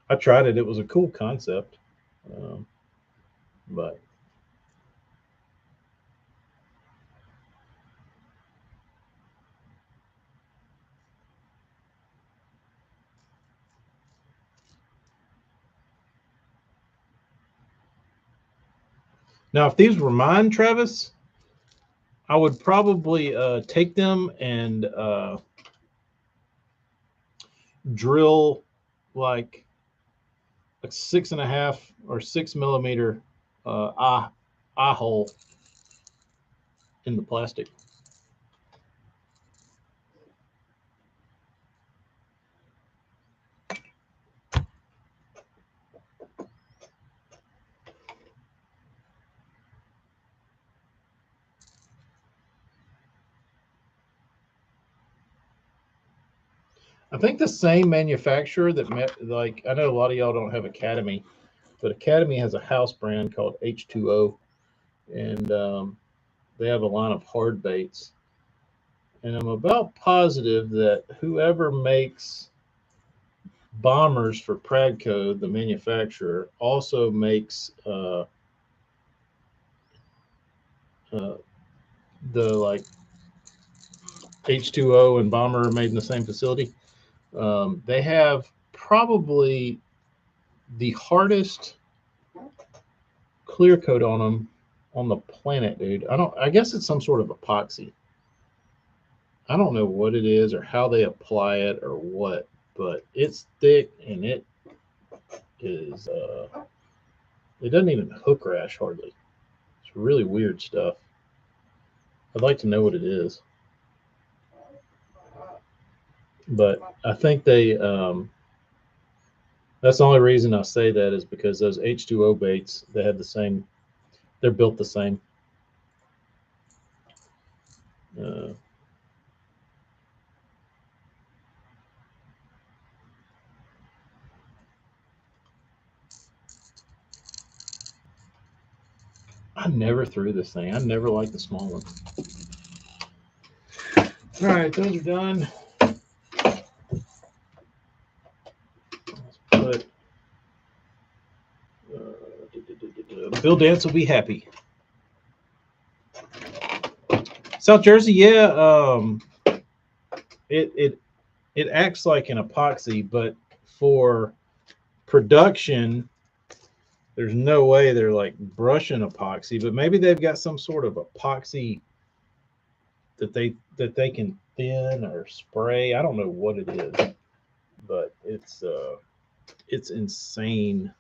I tried it. It was a cool concept, but Now, if these were mine, Travis, I would probably take them and drill like a 6.5 or 6 millimeter eye hole in the plastic. I think the same manufacturer that like I know a lot of y'all don't have Academy, but Academy has a house brand called H2O, and they have a line of hard baits. And I'm about positive that whoever makes bombers for Pradco, the manufacturer, also makes uh, the like H2O and bomber are made in the same facility. They have probably the hardest clear coat on them on the planet, dude. I guess it's some sort of epoxy. I don't know what it is or how they apply it or what, but it's thick and it is it doesn't even hook rash hardly. It's really weird stuff. I'd like to know what it is. But I think that's the only reason I say that is because those H2O baits, they have the same, they're built the same. Uh, I never threw this thing. I never liked the small one. All right, those are done. Let's put Bill Dance will be happy. South Jersey, yeah. It acts like an epoxy, but for production, there's no way they're like brushing epoxy. But maybe they've got some sort of epoxy that they can thin or spray. I don't know what it is, but it's insane.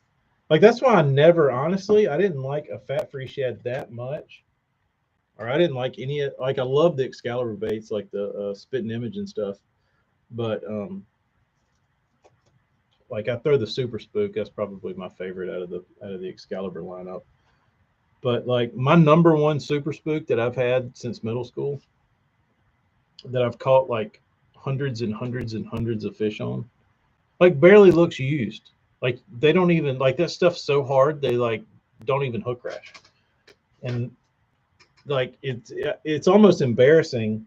Like that's why I never honestly I didn't like a fat free shad that much, or I didn't like any like I love the Excalibur baits like the spitting image and stuff, but like I throw the Super Spook. That's probably my favorite out of the Excalibur lineup. But like my number one Super Spook that I've had since middle school, that I've caught like hundreds and hundreds and hundreds of fish on, like barely looks used. Like they don't even like that stuff's so hard they like don't even hook rash. And like it's almost embarrassing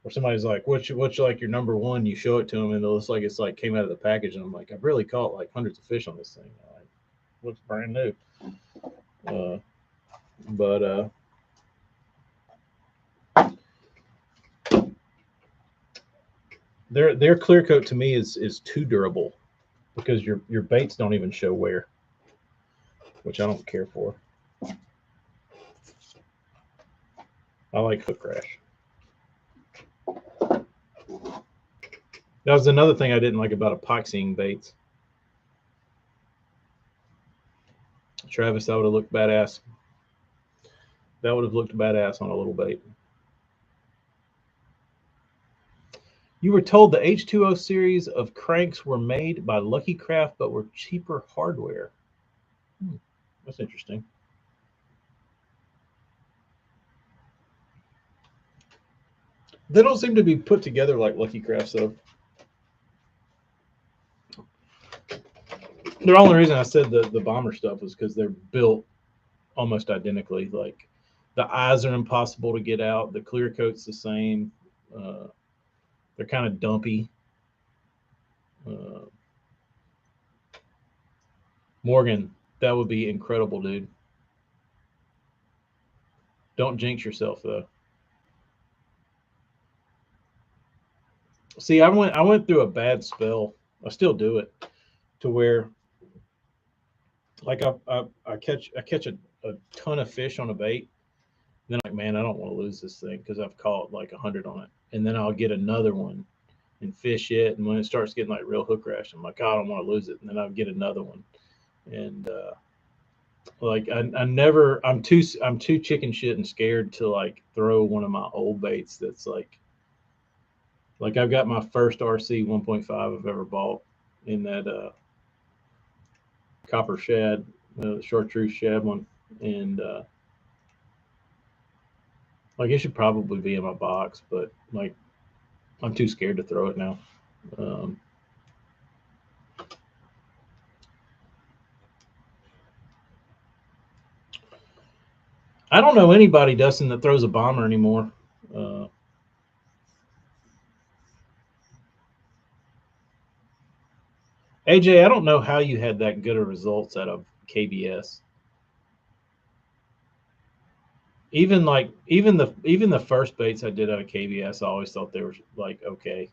where somebody's like, what's like your number one? You show it to them and it looks like it's like came out of the package. And I'm like, I've really caught like hundreds of fish on this thing. Like, looks brand new. Uh, but their clear coat to me is too durable because your baits don't even show wear, which I don't care for. I like hook rash. That was another thing I didn't like about epoxying baits. Travis, that would have looked badass. That would have looked badass on a little bait. You were told the H2O series of cranks were made by Lucky Craft but were cheaper hardware. That's interesting. They don't seem to be put together like Lucky Crafts, though. The only reason I said the bomber stuff was because they're built almost identically. Like the eyes are impossible to get out. The clear coat's the same. Uh, they're kind of dumpy. Uh, Morgan, that would be incredible, dude. Don't jinx yourself though. See, I went through a bad spell. I still do it to where Like I catch a ton of fish on a bait. Then like, man, I don't want to lose this thing because I've caught like 100 on it. And then I'll get another one and fish it. And when it starts getting like real hook rash, I'm like, oh, I don't want to lose it. And then I'll get another one. And like I never, I'm too chicken shit and scared to like throw one of my old baits that's like I've got my first RC 1.5 I've ever bought in that copper shad, chartreuse shad one. And like it should probably be in my box, but like I'm too scared to throw it now. Um, I don't know anybody, Dustin, that throws a bomber anymore. Uh, AJ, I don't know how you had that good of results out of KBS. Even the first baits I did out of KBS, I always thought they were like okay.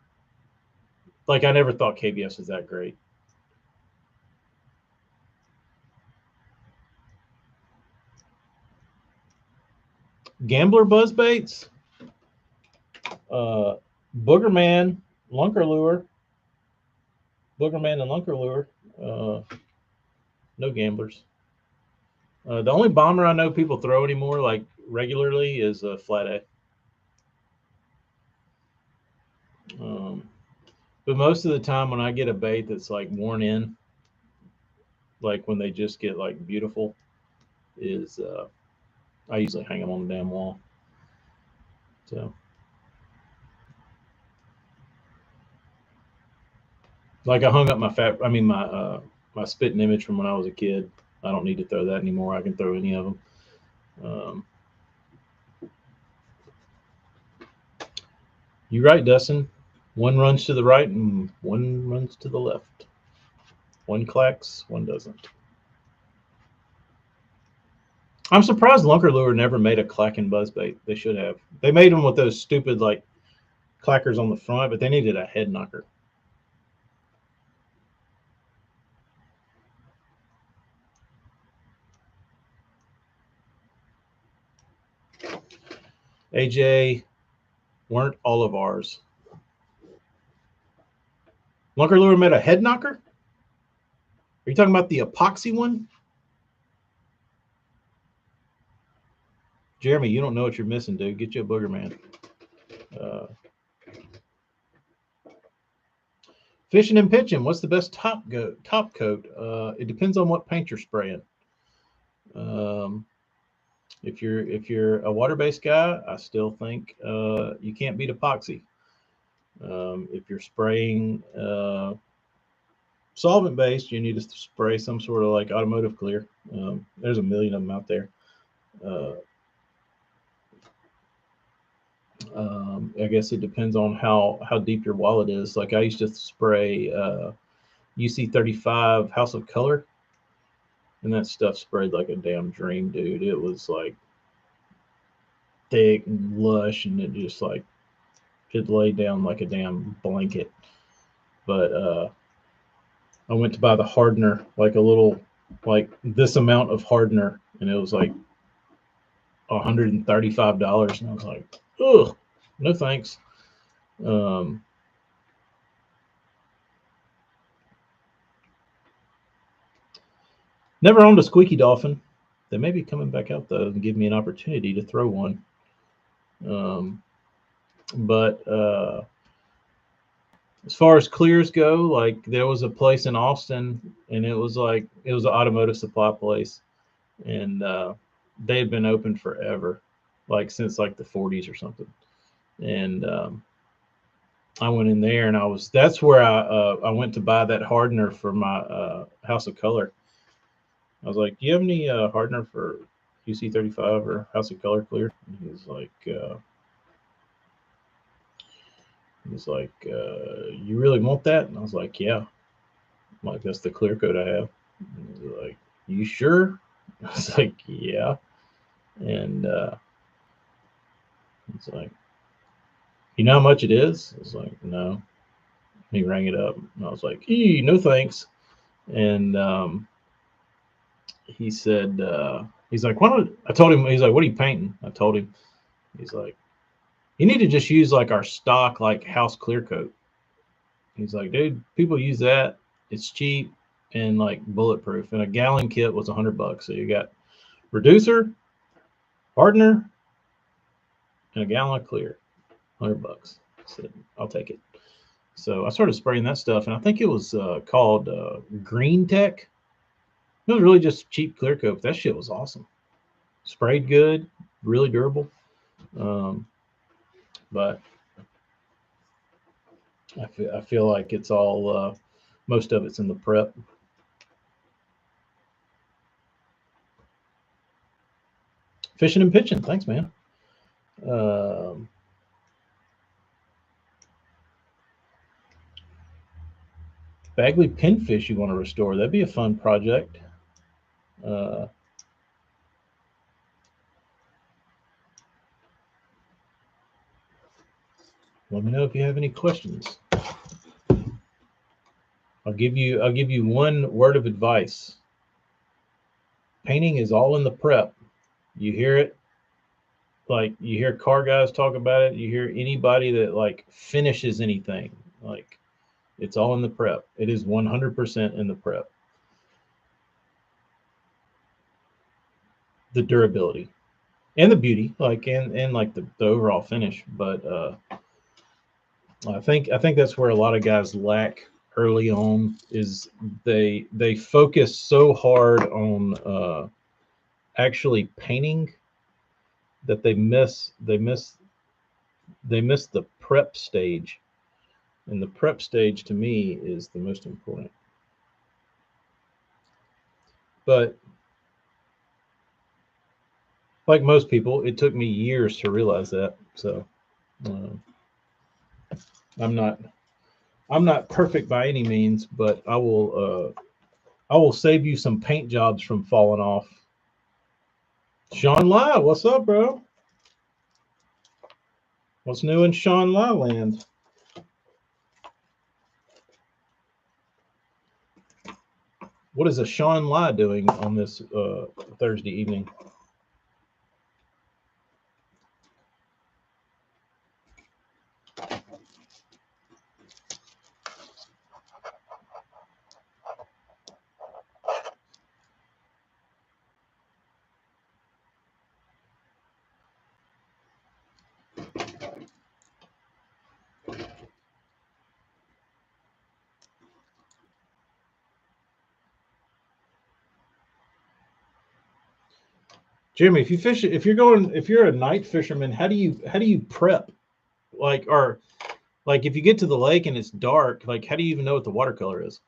Like I never thought KBS was that great. Gambler buzz baits, uh, Boogerman, Lunker Lure, Boogerman and Lunker Lure. No gamblers. The only bomber I know people throw anymore, like regularly, is a flat A. Um, but most of the time, when I get a bait that's like worn in, like when they just get like beautiful, is I usually hang them on the damn wall. So, like I hung up my spitting image from when I was a kid. I don't need to throw that anymore. I can throw any of them. Um, you're right, Dustin. One runs to the right and one runs to the left. One clacks, one doesn't. I'm surprised Lunker Lure never made a clacking buzzbait. They should have. They made them with those stupid like clackers on the front, but they needed a head knocker. AJ, weren't all of ours. Lunker Lure made a head knocker? Are you talking about the epoxy one? Jeremy, you don't know what you're missing, dude. Get you a booger man. Uh, Fishing and pitching. What's the best top coat? It depends on what paint you're spraying. Um, if you're a water based guy, I still think you can't beat epoxy. If you're spraying solvent based, you need to spray some sort of like automotive clear. There's a million of them out there. Uh, I guess it depends on how deep your wallet is. Like I used to spray UC35 House of Color, and that stuff sprayed like a damn dream, dude. It was like thick and lush, and it just like it laid down like a damn blanket. But I went to buy the hardener, like a little, like this amount of hardener, and it was like $135, and I was like, ugh, no thanks. Um, Never owned a squeaky dolphin. They may be coming back out though and give me an opportunity to throw one. Um, but as far as clears go, like there was a place in Austin, and it was an automotive supply place, and they had been open forever, like since like the 40s or something. And I went in there, and that's where I went to buy that hardener for my House of Color. I was like, "Do you have any hardener for UC35 or House of Color clear?" And he's like, "You really want that?" And I was like, "Yeah." I'm like, "That's the clear coat I have." And he's like, "You sure?" I was like, "Yeah." And he's like, "You know how much it is?" I was like, "No." He rang it up, and I was like, "No thanks." And he said, he's like, why don't I told him, he's like, what are you painting? I told him, he's like, you need to just use like our stock, like house clear coat. He's like, dude, people use that. It's cheap and like bulletproof. And a gallon kit was $100. So you got reducer, hardener, and a gallon of clear, $100. I said, I'll take it. So I started spraying that stuff, and I think it was called Green Tech. It was really just cheap clear coat. That shit was awesome. Sprayed good, really durable. But I feel like it's all most of it's in the prep. Fishing and pitching. Thanks, man. Bagley pinfish you want to restore. That'd be a fun project. Let me know if you have any questions. I'll give you one word of advice. Painting is all in the prep. You hear it, like you hear car guys talk about it. You hear anybody that like finishes anything, like it's all in the prep. It is 100% in the prep. The durability and the beauty, like and like the overall finish. But I think that's where a lot of guys lack early on is they focus so hard on actually painting that they miss the prep stage, and the prep stage to me is the most important. But like most people, it took me years to realize that. So I'm not perfect by any means, but I will save you some paint jobs from falling off. Sean Lai, what's up, bro? What's new in Sean Lai land? What is a Sean Lai doing on this Thursday evening? Jimmy, if you're a night fisherman, how do you prep? Like, or like if you get to the lake and it's dark, like how do you even know what the watercolor is?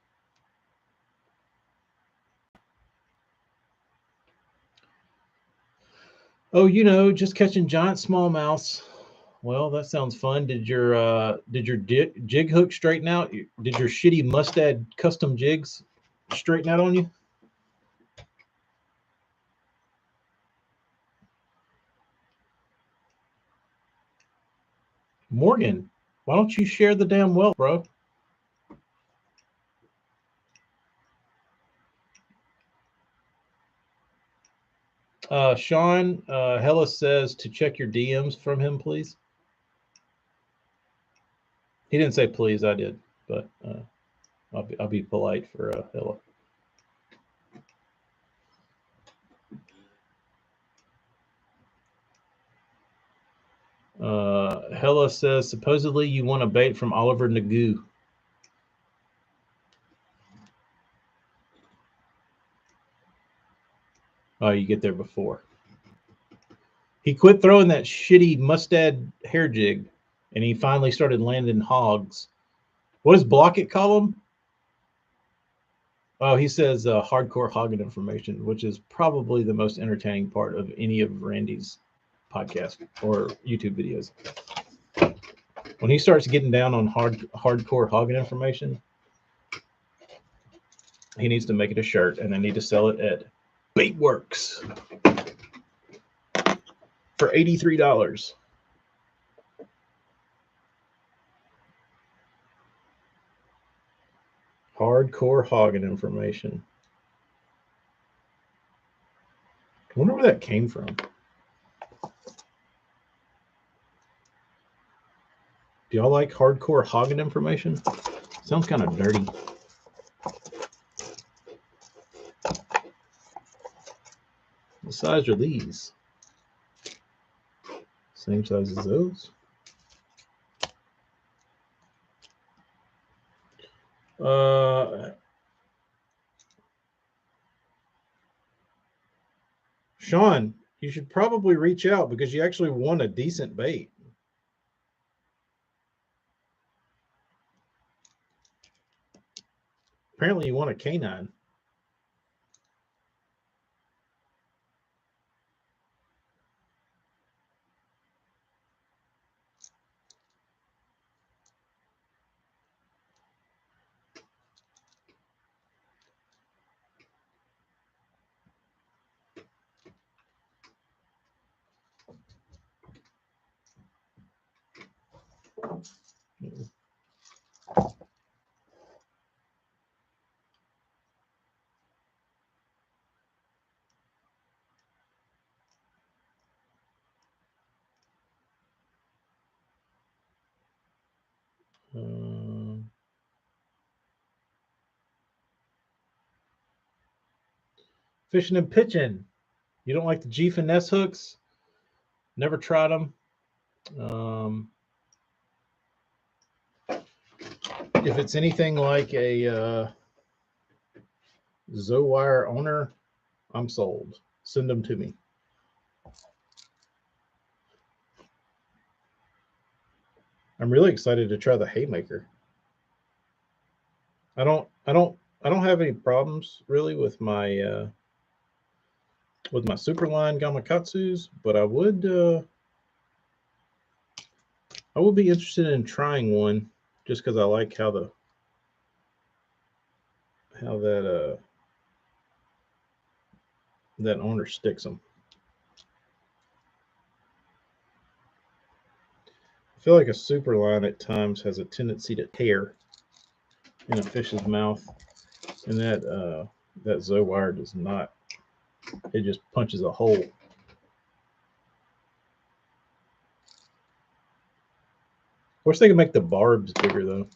Oh, just catching giant smallmouths. Well, that sounds fun. Did your jig hook straighten out? Did your shitty Mustad custom jigs straighten out on you? Morgan, why don't you share the damn wealth, bro? Sean, Hella says to check your DMs from him, please. He didn't say please, I did, but I'll be polite for Hella. Hella says supposedly you want a bait from Oliver Nagu. Oh, you get there before. He quit throwing that shitty Mustad hair jig, and he finally started landing hogs. What does Blockett call them? Oh, he says hardcore hogging information, which is probably the most entertaining part of any of Randy's podcast or YouTube videos. When he starts getting down on hardcore hogging information, he needs to make it a shirt, and they need to sell it at Baitworks for $83. Hardcore hogging information. wonder where that came from. Do y'all like hardcore hogging information? Sounds kind of dirty. What size are these? Same size as those. Sean, you should probably reach out because you actually won a decent bait. Apparently, you won a canine. Fishing and pitching. You don't like the G finesse hooks? Never tried them. If it's anything like a Zowire owner, I'm sold. Send them to me. I'm really excited to try the Haymaker. I don't have any problems really with my Superline Gamakatsus, but I would be interested in trying one just because I like how that owner sticks them. I feel like a Superline at times has a tendency to tear in a fish's mouth, and that Zowire does not. It just punches a hole. Wish they could make the barbs bigger though.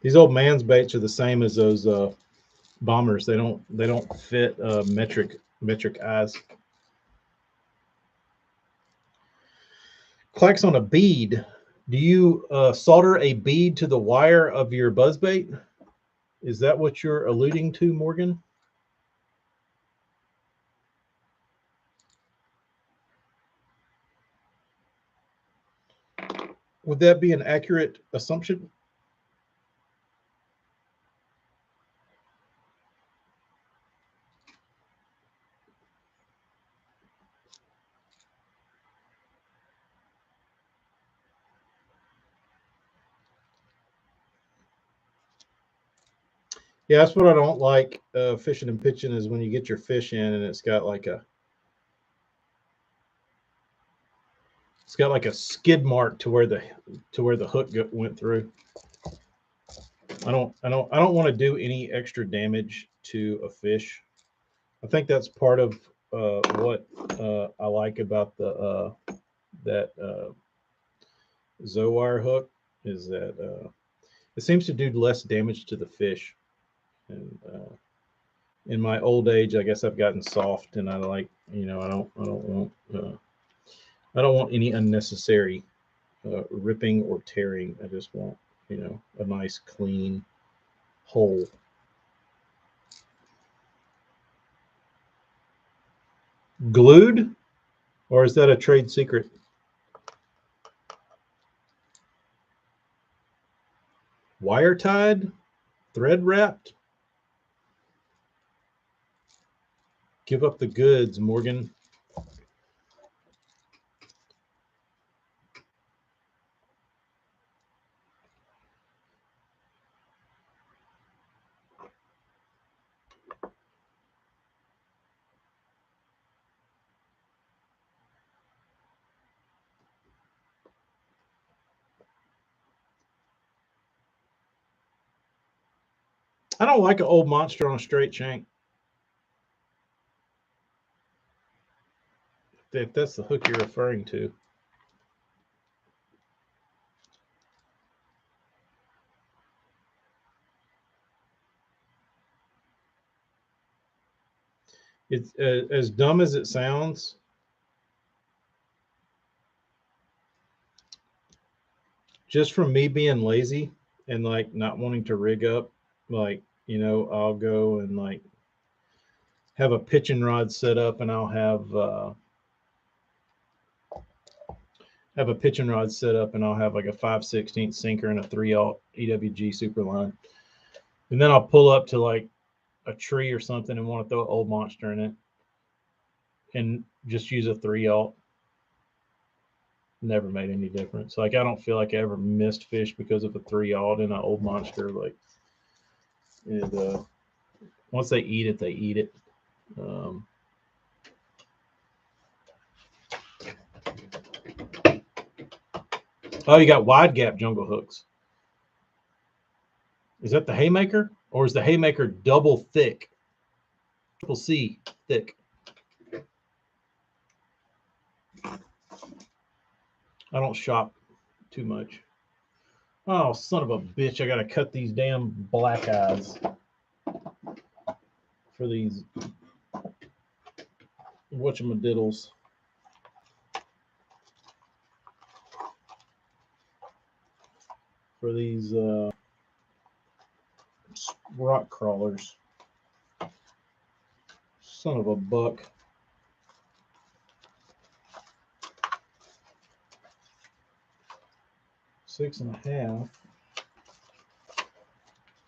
These old man's baits are the same as those bombers. They don't fit metric eyes. Clacks on a bead. Do you solder a bead to the wire of your buzzbait? Is that what you're alluding to, Morgan? Would that be an accurate assumption? Yeah, that's what I don't like fishing and pitching is when you get your fish in and it's got like a skid mark to where the hook went through. I don't want to do any extra damage to a fish. I think that's part of what I like about that Zowire hook is that it seems to do less damage to the fish. And in my old age, I guess I've gotten soft, and I like I don't want any unnecessary ripping or tearing. I just want a nice clean hole. Glued, or is that a trade secret? Wire tied, thread wrapped. Give up the goods, Morgan. I don't like an old monster on a straight shank. If that's the hook you're referring to. It's as dumb as it sounds. Just from me being lazy and like not wanting to rig up, like, you know, I'll go and like have a pitching rod set up, and I'll have a pitching rod set up, and I'll have like a 5/16 sinker and a 3/0 EWG Superline, and then I'll pull up to like a tree or something and want to throw an old monster in it, and just use a 3/0. Never made any difference. Like, I don't feel like I ever missed fish because of a 3/0 in an old monster. Like, once they eat it, they eat it. Oh, you got wide gap jungle hooks. Is that the Haymaker, or is the Haymaker double thick? Triple C thick. I don't shop too much. Oh, son of a bitch! I gotta cut these damn black eyes for these whatchamadiddles. For these rock crawlers. Son of a buck. Six and a half.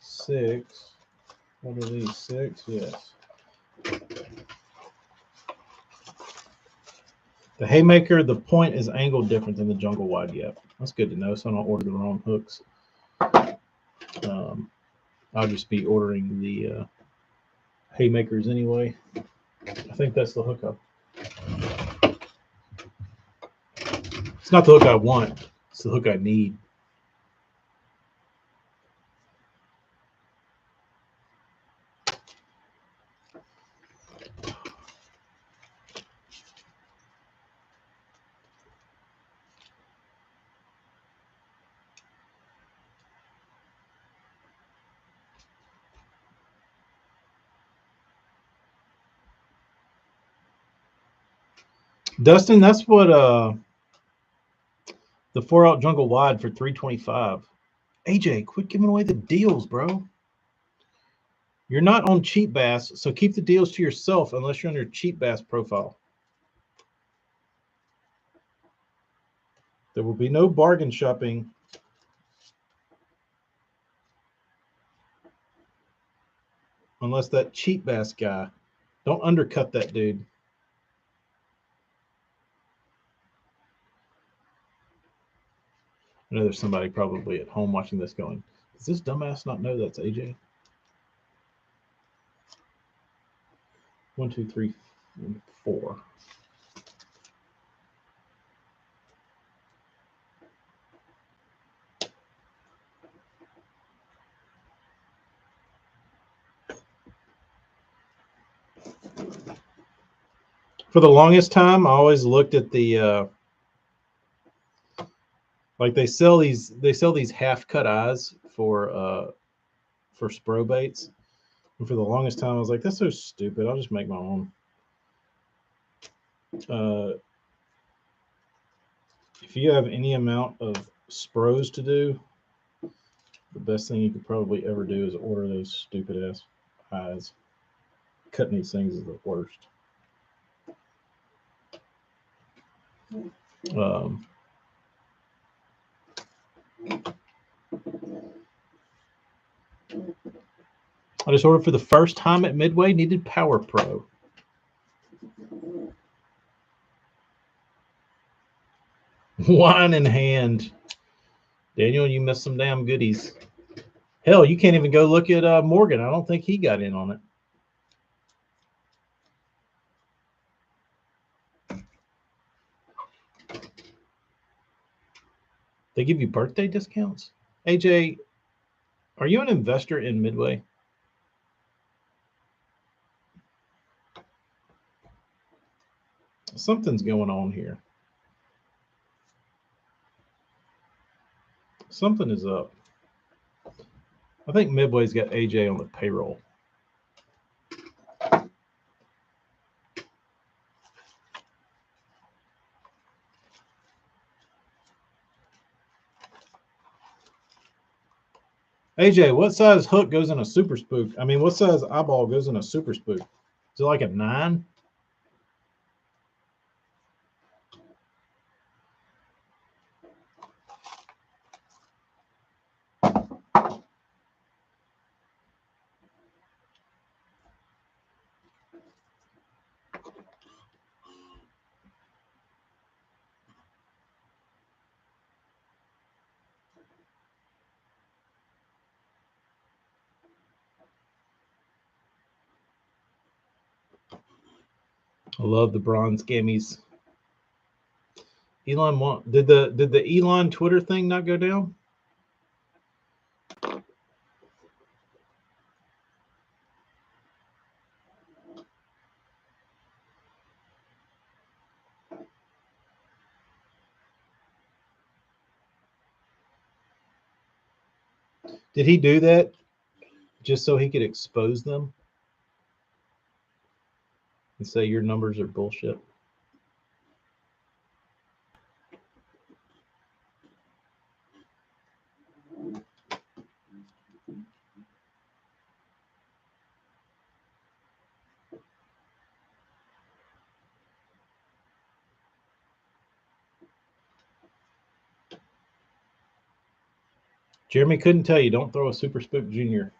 6. What are these? 6? Yes. The Haymaker, the point is angled different than the jungle wide gap. That's good to know, so I don't order the wrong hooks. I'll just be ordering the Haymakers anyway. I think that's the hook up. It's not the hook I want. It's the hook I need. Dustin, that's what the 4/0 jungle wide for $325. AJ, quit giving away the deals, bro. You're not on Cheap Bass, so keep the deals to yourself unless you're on your Cheap Bass profile. There will be no bargain shopping. Unless that Cheap Bass guy. Don't undercut that dude. I know there's somebody probably at home watching this going, does this dumbass not know that's AJ? 1, 2, 3, 4. For the longest time, I always looked at the like they sell these half cut eyes for Spro baits. And for the longest time, I was like, that's so stupid. I'll just make my own. If you have any amount of Spros to do, the best thing you could probably ever do is order those stupid ass eyes. Cutting these things is the worst. I just ordered for the first time at Midway, needed Power Pro. Wine in hand. Daniel, you missed some damn goodies. Hell, you can't even go look at Morgan. I don't think he got in on it. They give you birthday discounts? AJ, are you an investor in Midway? Something's going on here. Something is up. I think Midway's got AJ on the payroll. AJ, what size hook goes in a super spook? I mean, what size eyeball goes in a super spook? Is it like a 9? I love the bronze gammies. Elon did the Elon Twitter thing not go down? Did he do that just so he could expose them and say your numbers are bullshit? Jeremy couldn't tell you, don't throw a Super Spook Junior.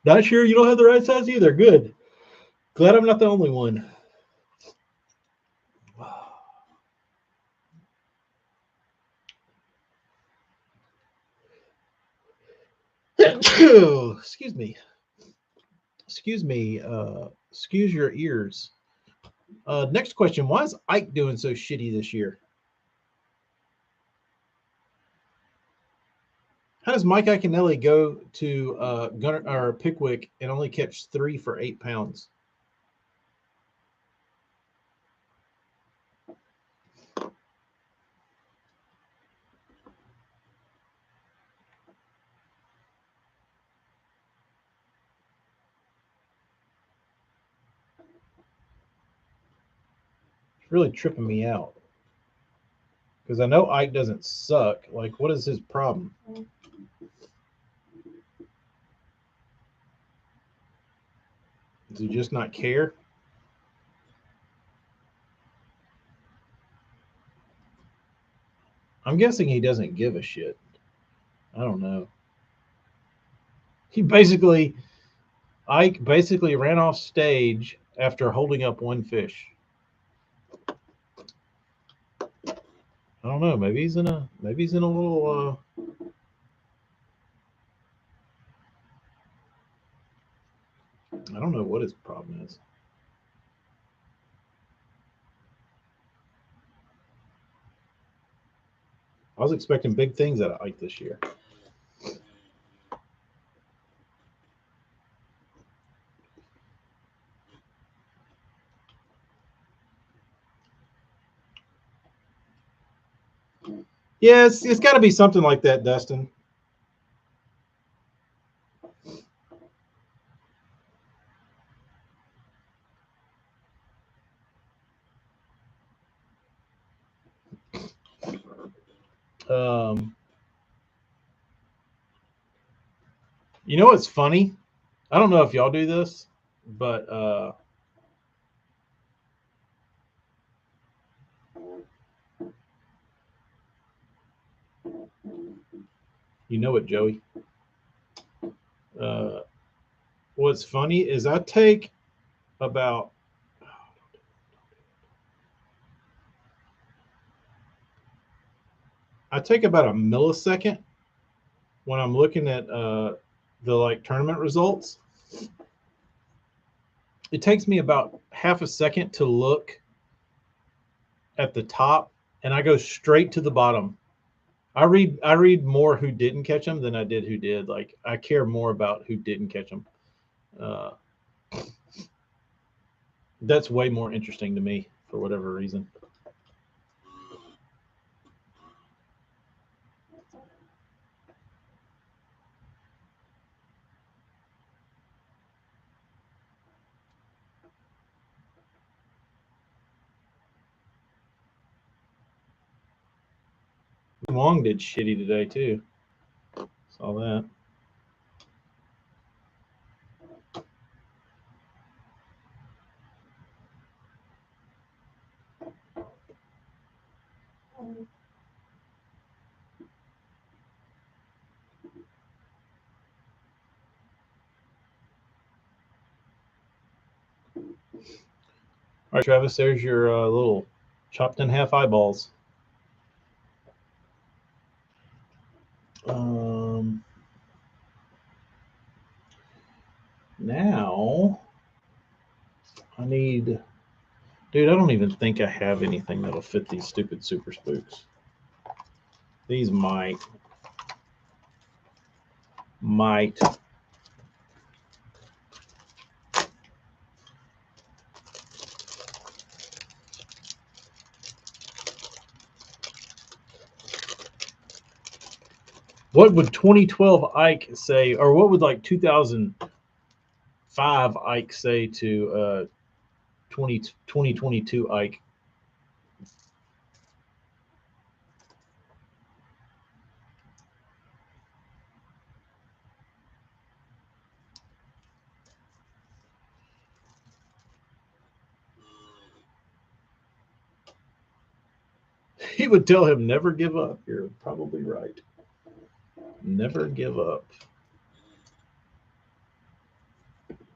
Not sure you don't have the right size either. Good. Glad I'm not the only one. Excuse me. Excuse me. Excuse your ears. Next question. Why is Ike doing so shitty this year? How does Mike Iaconelli go to Gunner or Pickwick and only catch 3 for 8 pounds? It's really tripping me out. Because I know Ike doesn't suck. Like, what is his problem? Does he just not care? I'm guessing he doesn't give a shit. I don't know. Ike basically ran off stage after holding up one fish. I don't know. Maybe he's in a little I don't know what his problem is. I was expecting big things out of Ike this year. Yeah, it's got to be something like that, Dustin. You know what's funny? I don't know if y'all do this, but you know it, Joey. What's funny is I take about a millisecond when I'm looking at the like tournament results. It takes me about half a second to look at the top, and I go straight to the bottom. I read more who didn't catch them than I did who did. Like I care more about who didn't catch them. That's way more interesting to me for whatever reason. Wong did shitty today too. Saw that. All right, Travis, there's your little chopped in half eyeballs. Now I need, dude, I don't even think I have anything that'll fit these stupid super spooks. These might. What would 2012 Ike say, or what would like 2005 Ike say to 2022 Ike? He would tell him, never give up. You're probably right. Never give up.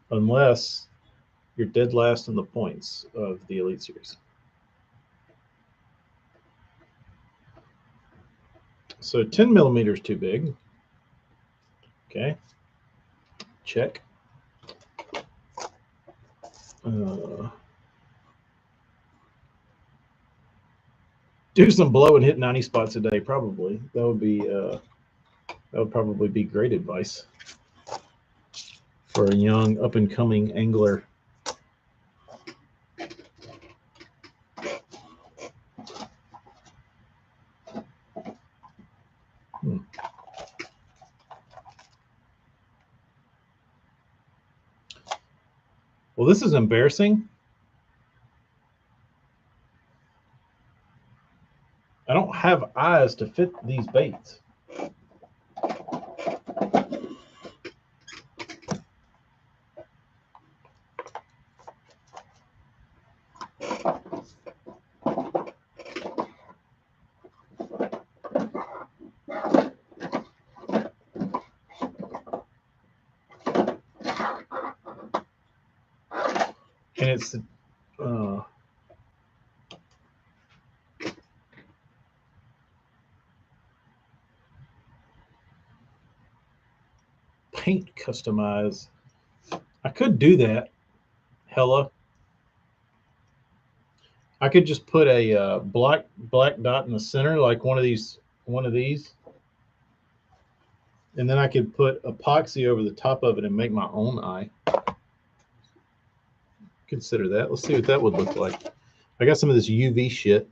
Unless you're dead last in the points of the Elite Series. So 10 millimeters too big. Okay. Check. Do some blow and hit 90 spots a day, probably. That would probably be great advice for a young up and coming angler. Well, this is embarrassing. I don't have eyes to fit these baits. And it's paint customize. I could do that. Hella. I could just put a black dot in the center, like one of these, and then I could put epoxy over the top of it and make my own eye. Consider that. Let's see what that would look like. I got some of this UV shit.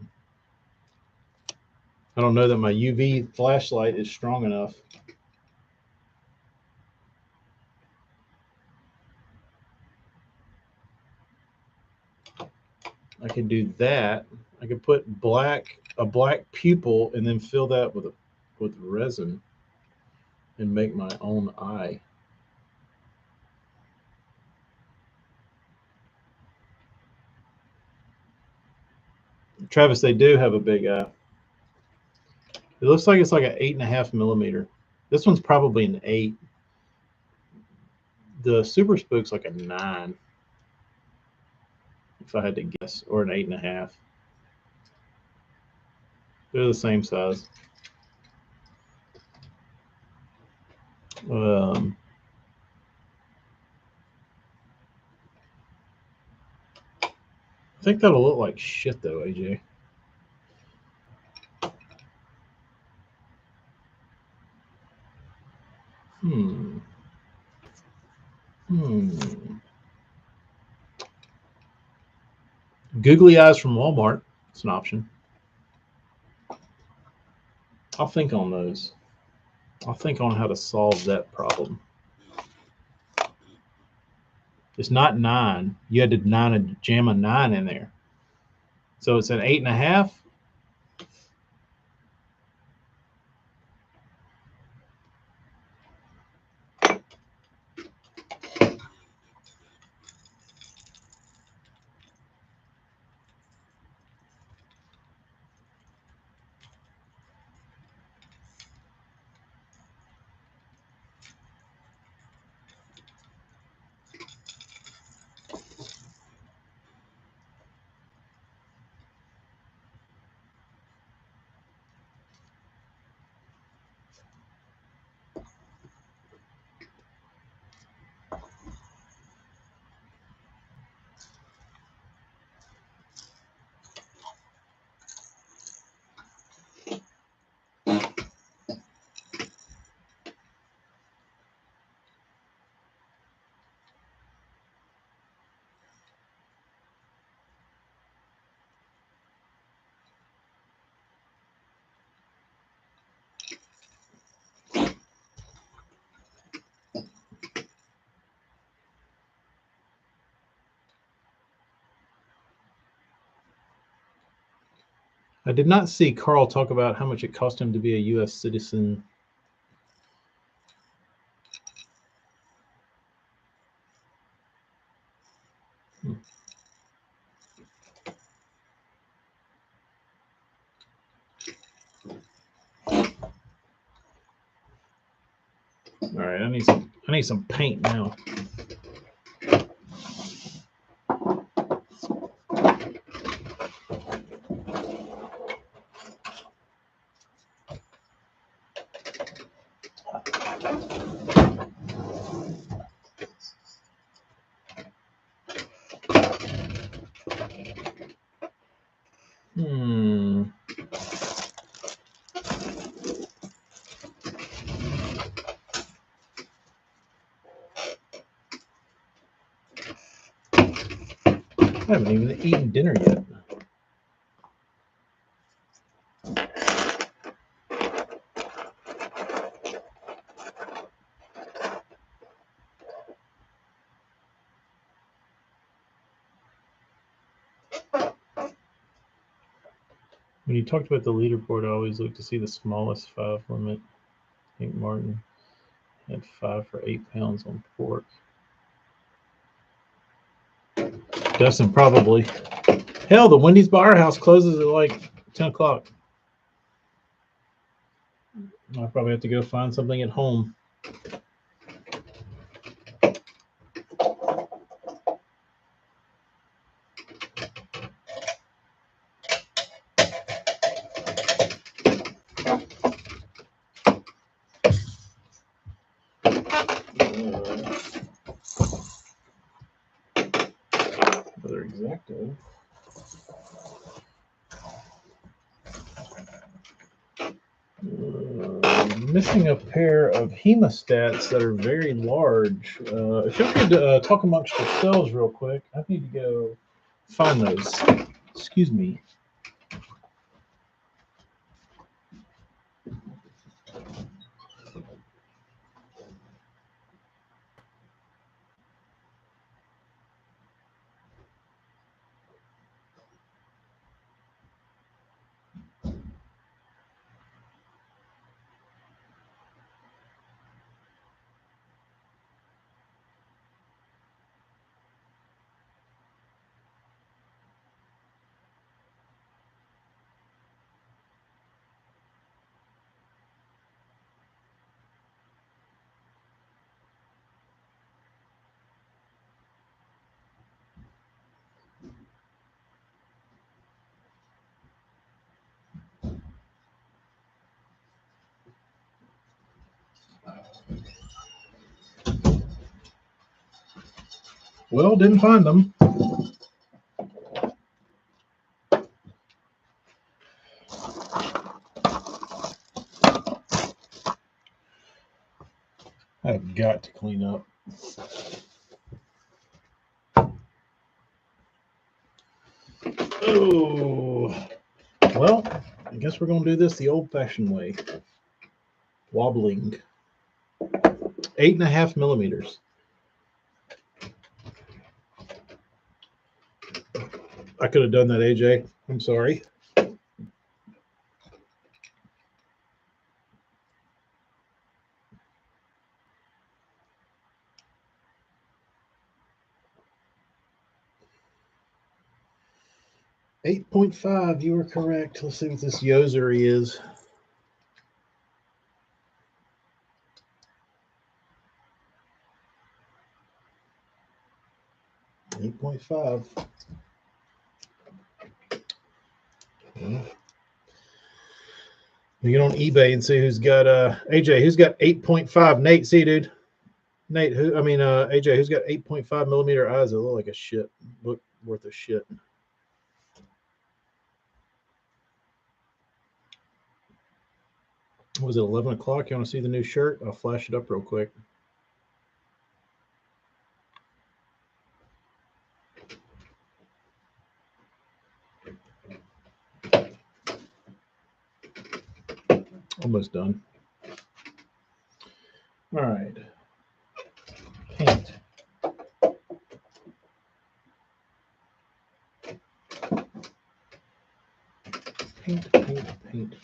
I don't know that my UV flashlight is strong enough. I could do that. I could put a black pupil and then fill that with resin and make my own eye. Travis, they do have a big eye. It looks like it's like an 8.5 millimeter. This one's probably an 8. The Super Spook's like a 9, if I had to guess, or an 8.5. They're the same size. I think that'll look like shit though, AJ. Googly eyes from Walmart. It's an option. I'll think on those. I'll think on how to solve that problem. It's not 9. You had to jam a 9 in there. So it's an 8.5. I did not see Carl talk about how much it cost him to be a U.S. citizen. All right, I need some paint now. I haven't even eaten dinner yet. When you talked about the leaderboard, I always look to see the smallest 5 limit. I think Martin had 5 for 8 pounds on pork. Dustin probably. Hell, the Wendy's by our house closes at like 10 o'clock. I'll probably have to go find something at home. Another Exacto. Missing a pair of hemostats that are very large. If y'all could talk amongst yourselves real quick, I need to go find those. Excuse me. Well, didn't find them. I've got to clean up. Oh, well, I guess we're going to do this the old-fashioned way. Wobbling. 8.5 millimeters. I could have done that, AJ. I'm sorry. .5, you were correct. Let's see what this Yozuri is. .5. Well, we get on eBay and see who's got AJ. Who's got 8.5? Nate, see, dude. Nate, AJ, who's got 8.5 millimeter eyes that look like a shit, look worth of shit. What was it, 11 o'clock? You want to see the new shirt? I'll flash it up real quick. Almost done. All right. Paint. Paint.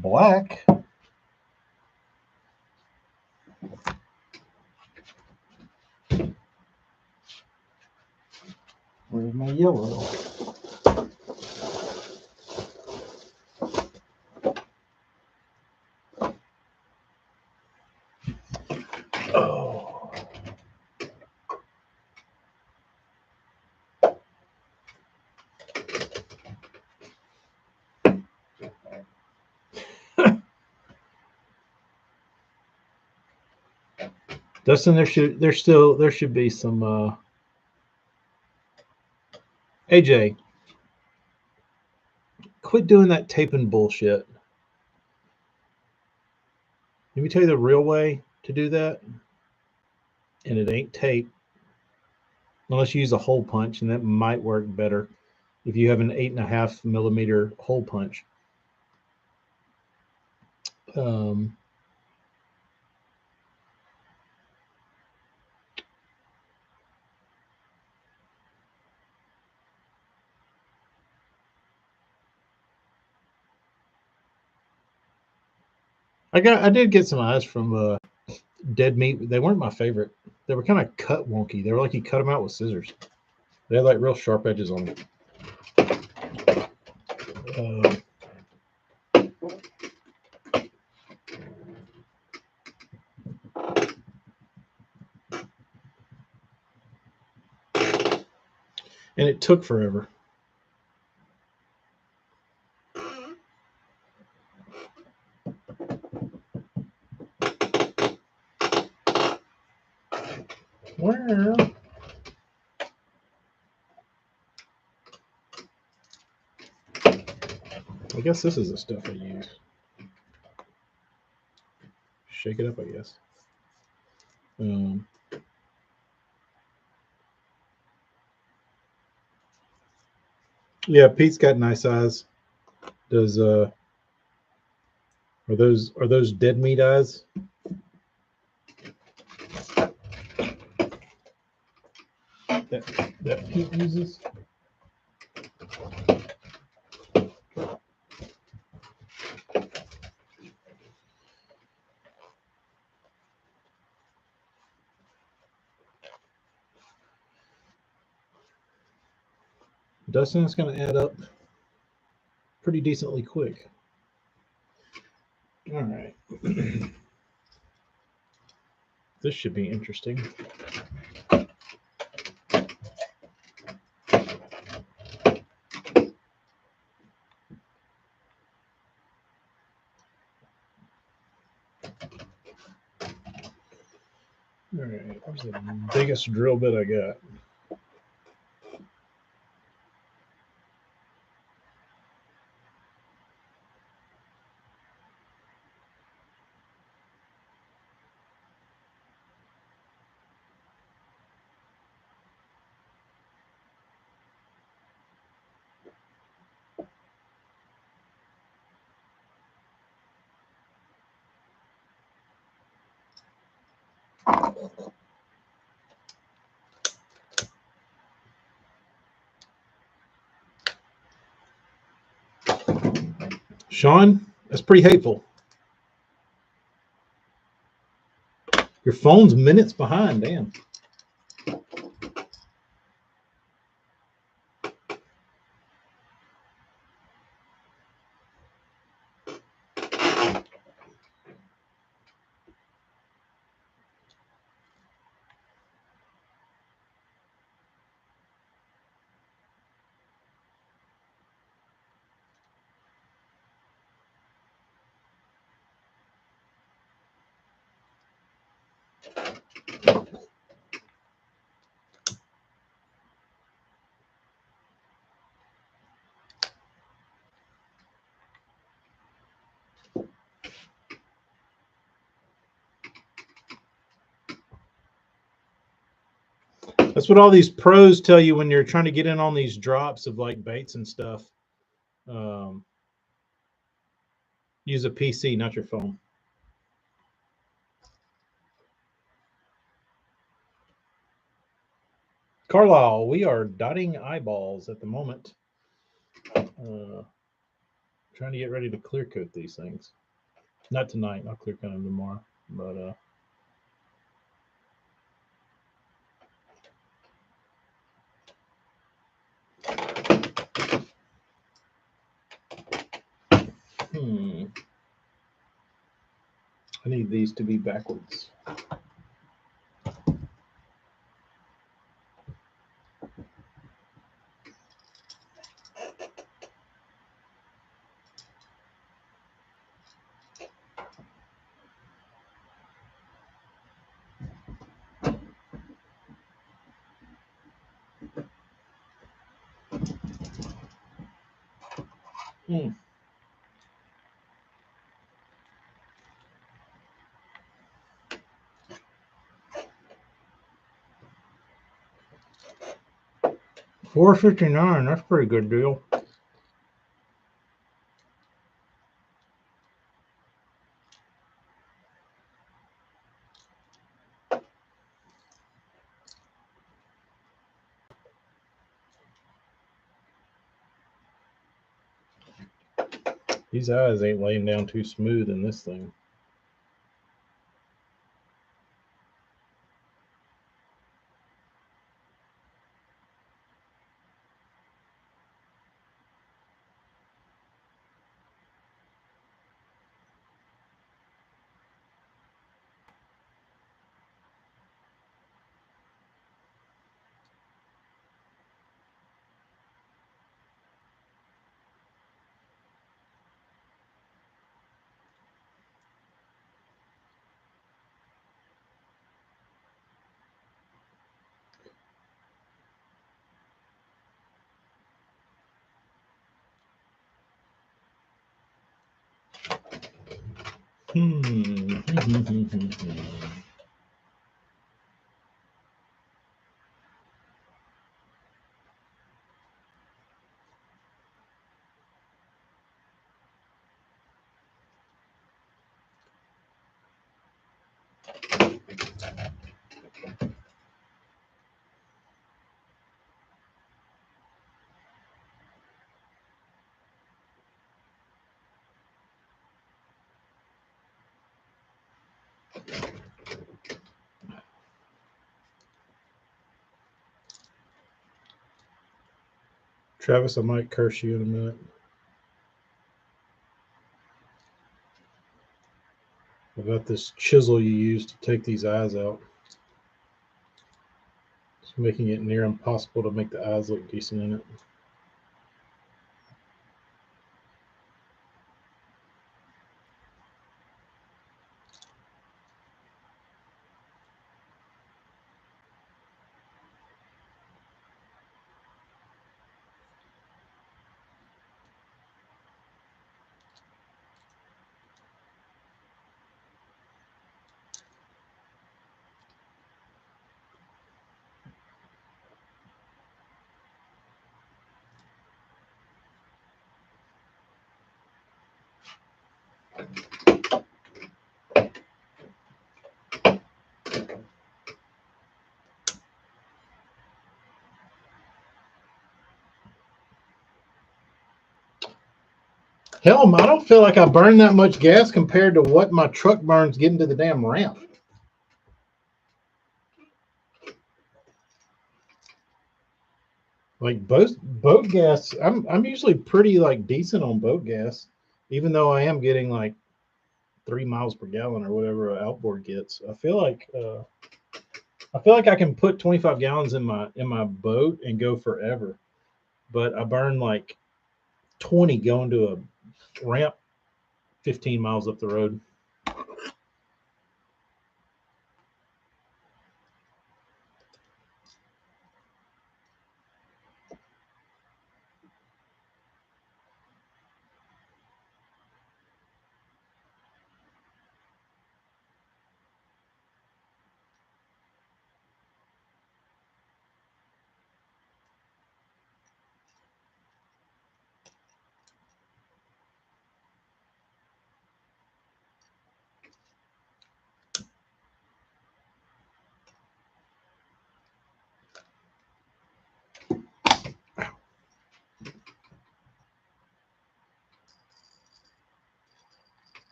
Black. Where's my yellow? Oh. Dustin, there should be some AJ, quit doing that taping bullshit. Let me tell you the real way to do that. And it ain't tape. Unless you use a hole punch, and that might work better if you have an 8.5 millimeter hole punch. I did get some eyes from Dead Meat. They weren't my favorite. They were kind of cut wonky. They were like you cut them out with scissors. They had like real sharp edges on them. And it took forever. Well, I guess this is the stuff I use. Shake it up, I guess. Yeah, Pete's got nice eyes. Does are those Dead Meat eyes? That Pete uses? Dustin, it's going to add up pretty decently quick. All right. This should be interesting. All right, where's the biggest drill bit I got? Sean, that's pretty hateful. Your phone's minutes behind, damn. That's what all these pros tell you when you're trying to get in on these drops of like baits and stuff. Use a PC, not your phone. Carlisle, we are dotting eyeballs at the moment. Trying to get ready to clear coat these things. Not tonight. I'll clear coat them tomorrow. But I need these to be backwards. Hmm. $4.59. That's a pretty good deal. These eyes ain't laying down too smooth in this thing. Travis, I might curse you in a minute. About this chisel you use to take these eyes out. It's making it near impossible to make the eyes look decent in it. Hell, I don't feel like I burn that much gas compared to what my truck burns getting to the damn ramp. Like boat gas, I'm usually pretty like decent on boat gas, even though I am getting like 3 miles per gallon or whatever an outboard gets. I feel like I can put 25 gallons in my boat and go forever, but I burn like 20 going to a ramp 15 miles up the road.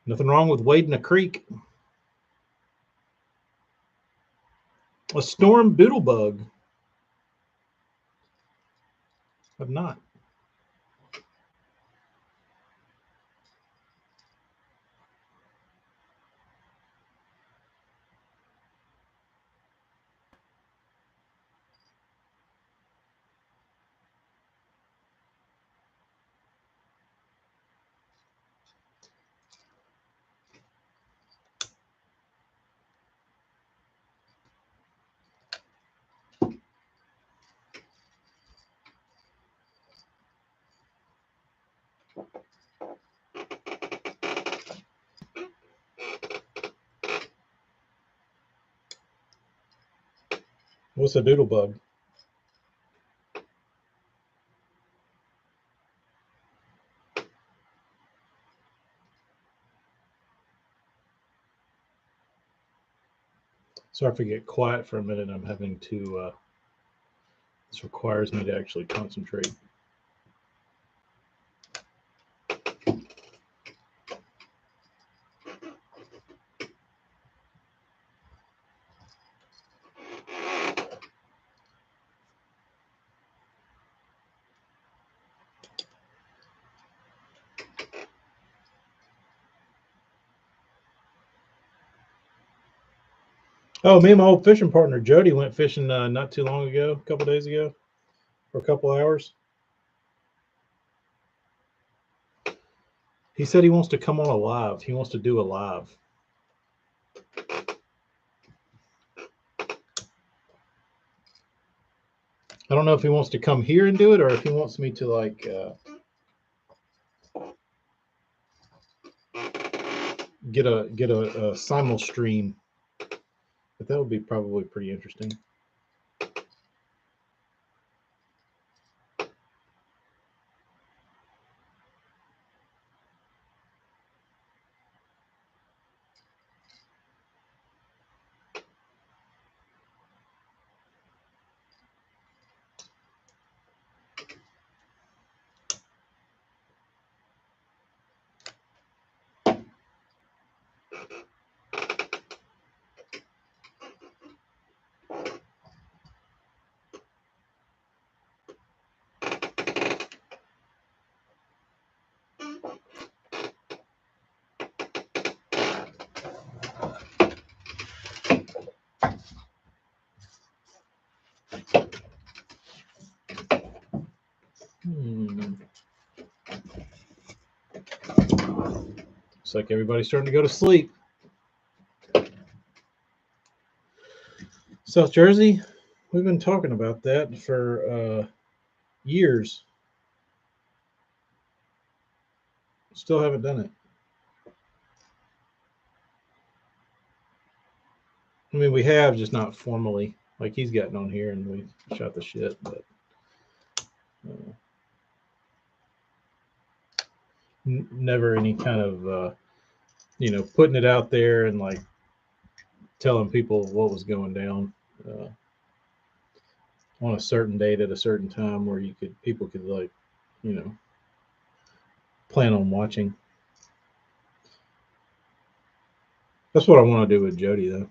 Nothing wrong with wading a creek. A storm doodlebug. I've not. What's a doodlebug? So if I get quiet for a minute, I'm having to. This requires me to actually concentrate. Oh, me and my old fishing partner Jody went fishing not too long ago, a couple days ago, for a couple hours. He said he wants to come on a live. He wants to do a live. I don't know if he wants to come here and do it or if he wants me to like get a simul stream. But that would be probably pretty interesting. Looks like everybody's starting to go to sleep. South Jersey, we've been talking about that for years. Still haven't done it. I mean, we have, just not formally. Like he's gotten on here and we shot the shit, but never any kind of putting it out there and like telling people what was going down on a certain date at a certain time where people could like plan on watching. That's what I want to do with Jody, though.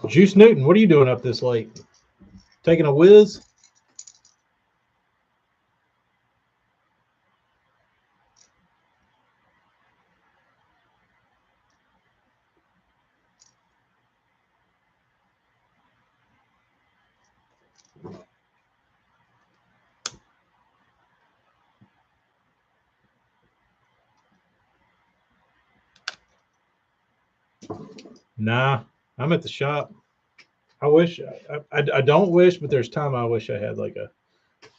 Juice Newton, what are you doing up this late? Taking a whiz? Nah, I'm at the shop. I wish I don't wish, but there's time I wish I had like a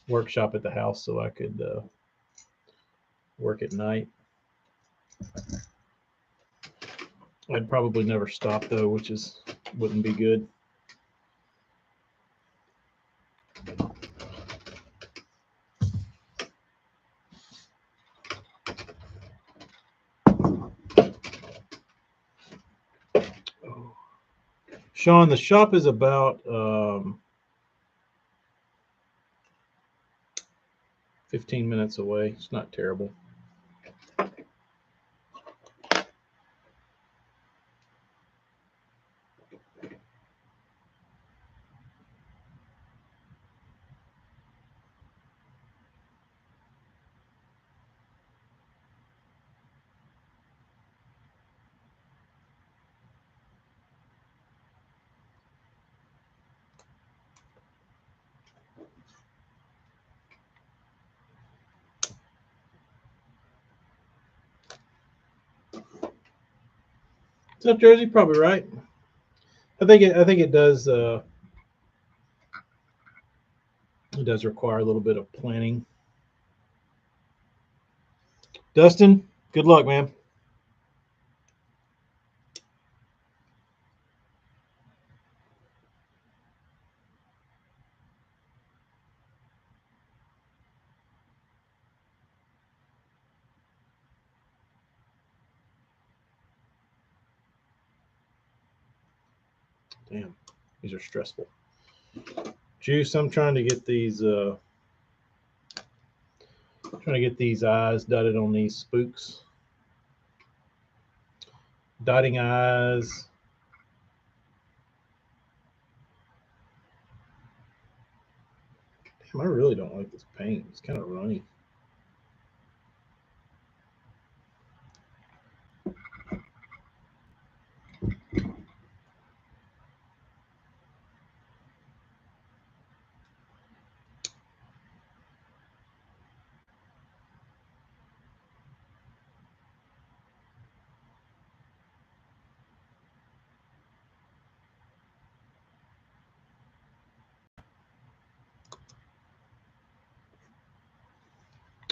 workshop at the house so I could work at night. I'd probably never stop though, which wouldn't be good. Sean, the shop is about 15 minutes away. It's not terrible. South Jersey, probably right. I think it does. It does require a little bit of planning. Dustin, good luck, man. Damn, these are stressful. Juice, I'm trying to get these eyes dotted on these spooks. Dotting eyes. Damn, I really don't like this paint. It's kind of runny.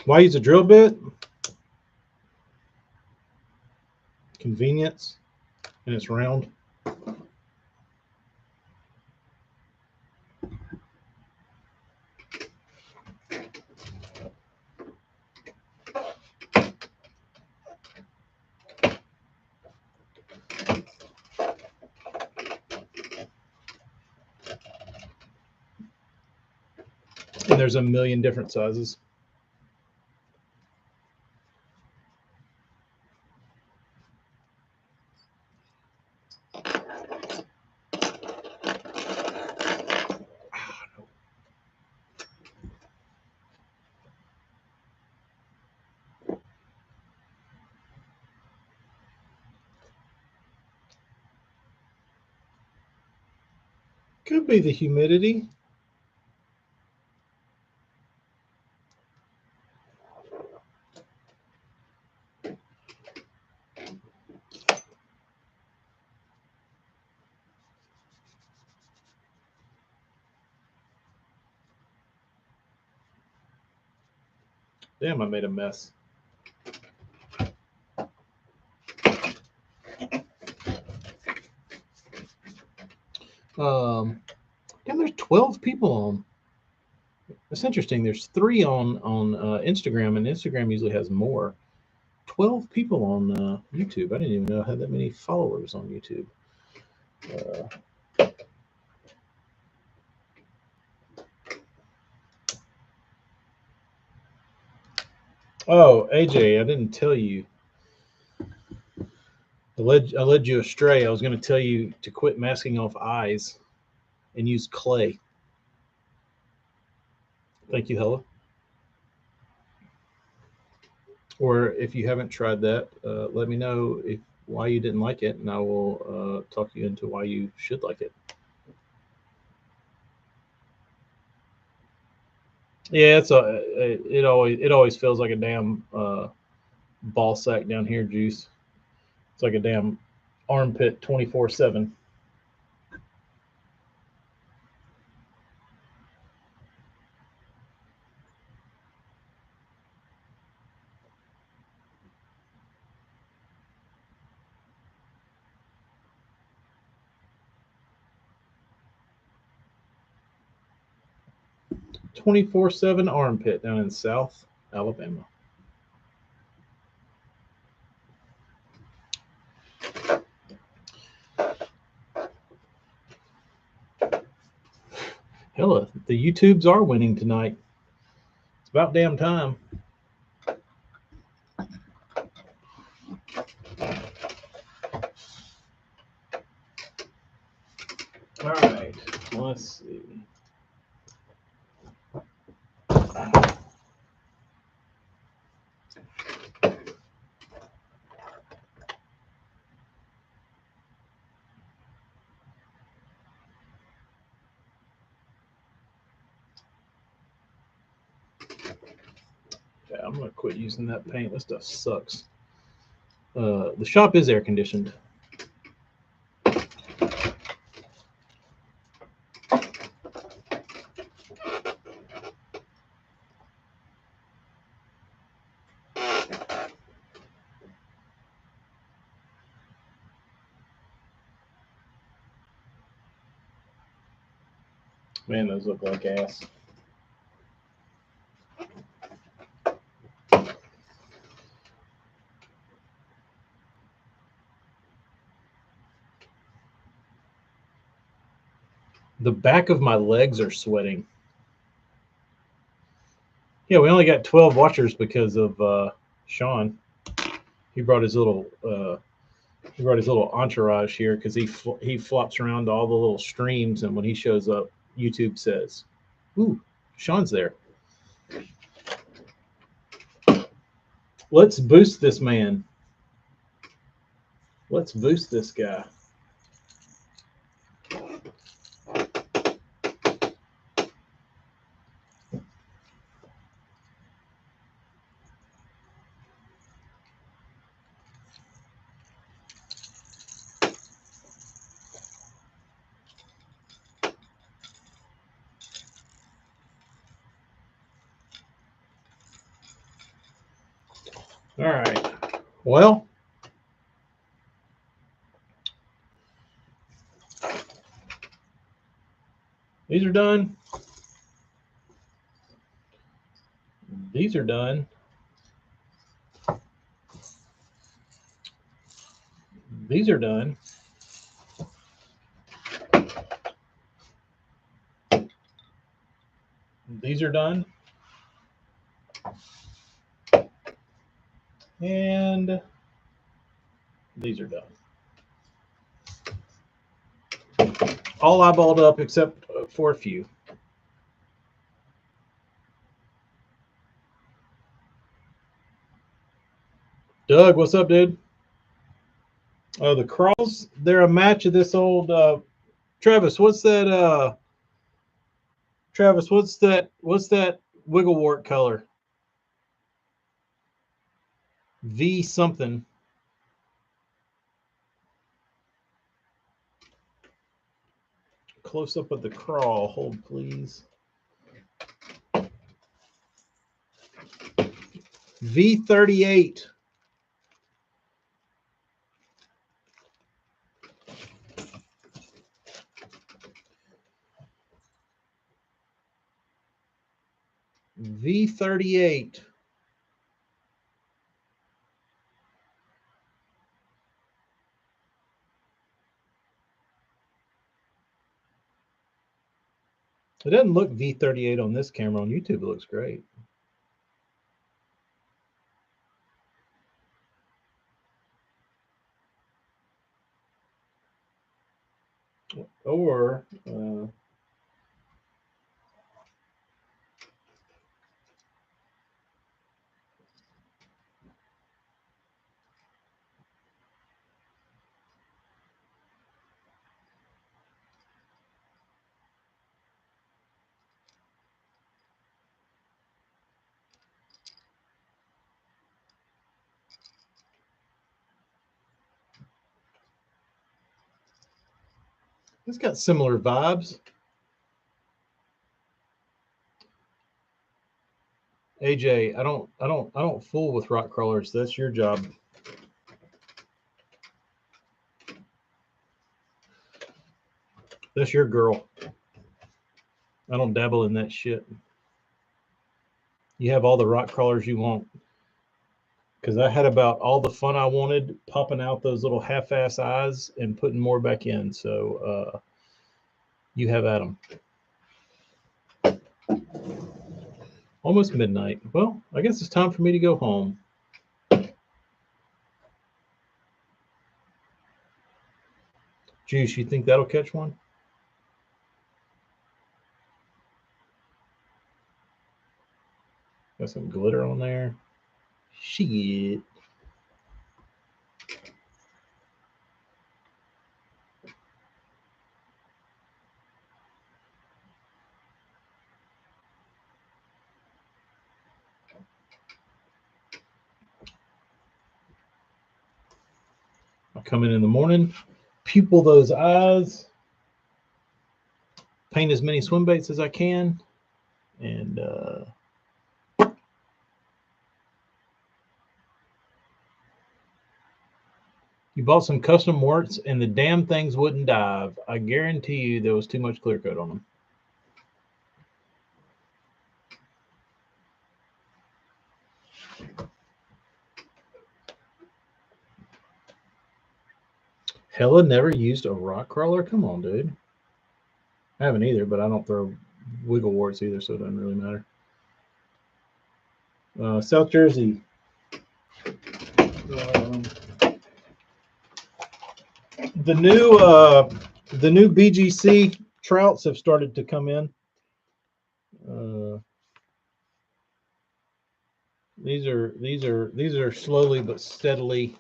Why use a drill bit? Convenience, and it's round. And there's a million different sizes. Could be the humidity. Damn, I made a mess. Damn, there's 12 people on. That's interesting. There's 3 on Instagram, and Instagram usually has more. 12 people on YouTube. I didn't even know I had that many followers on YouTube. Oh, AJ, I didn't tell you. I led you astray. I was going to tell you to quit masking off eyes and use clay. Thank you, Hella. Or if you haven't tried that, let me know why you didn't like it, and I will talk you into why you should like it. Yeah, it always feels like a damn ball sack down here, Juice. It's like a damn armpit 24/7. .24/7 armpit down in South Alabama. Hella, the YouTubes are winning tonight. It's about damn time. All right, let's see. Yeah, I'm gonna quit using that paint. That stuff sucks. The shop is air conditioned. Man, those look like ass. The back of my legs are sweating. Yeah, we only got 12 watchers because of Sean. He brought his little entourage here because he flops around to all the little streams, and when he shows up, YouTube says, "Ooh, Sean's there. Let's boost this man. Let's boost this guy." All right. Well, these are done. These are done. These are done. These are done. And these are done. All eyeballed up except for a few. Doug, what's up, dude? Oh, the Crawls, they're a match of this old Travis, what's that Travis, what's that wigglewort color? V something. Close up of the crawl. Hold, please. V38. V38. It doesn't look V38 on this camera. On YouTube, it looks great. Or it's got similar vibes. AJ, I don't fool with rock crawlers. That's your job. That's your girl. I don't dabble in that shit. You have all the rock crawlers you want. Because I had about all the fun I wanted popping out those little half-ass eyes and putting more back in. So you have at them. Almost midnight. Well, I guess it's time for me to go home. Juice, you think that'll catch one? Got some glitter on there. Shit. I'll come in the morning, pupil those eyes, paint as many swim baits as I can, and you bought some custom warts and the damn things wouldn't dive. I guarantee you there was too much clear coat on them. Hella never used a rock crawler? Come on, dude. I haven't either, but I don't throw wiggle warts either, so it doesn't really matter. South Jersey. The new BGC trouts have started to come in. These are slowly but steadily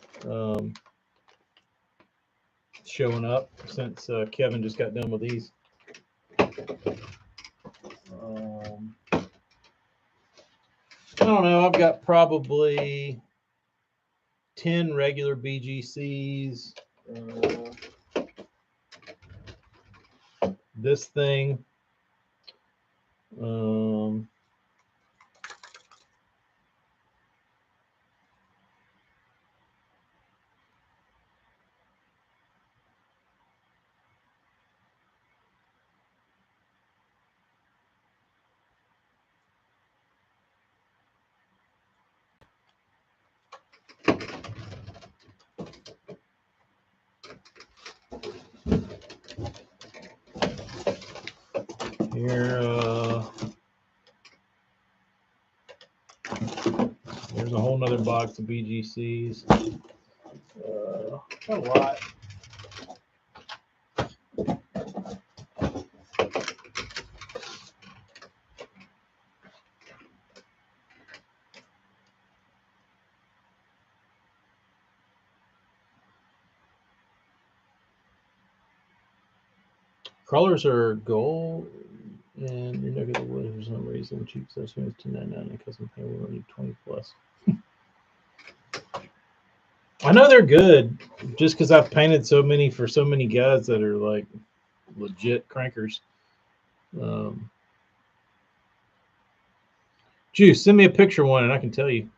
showing up since Kevin just got done with these. I don't know. I've got probably 10 regular BGCs. This thing. Here, there's a whole nother box of BGCs. A lot. Crawlers are gold, and you're not going to win for some reason. Cheap session is $2.99 and custom paint will run you 20 plus. I know they're good, just because I've painted so many for so many guys that are like legit crankers. Juice, send me a picture one, and I can tell you.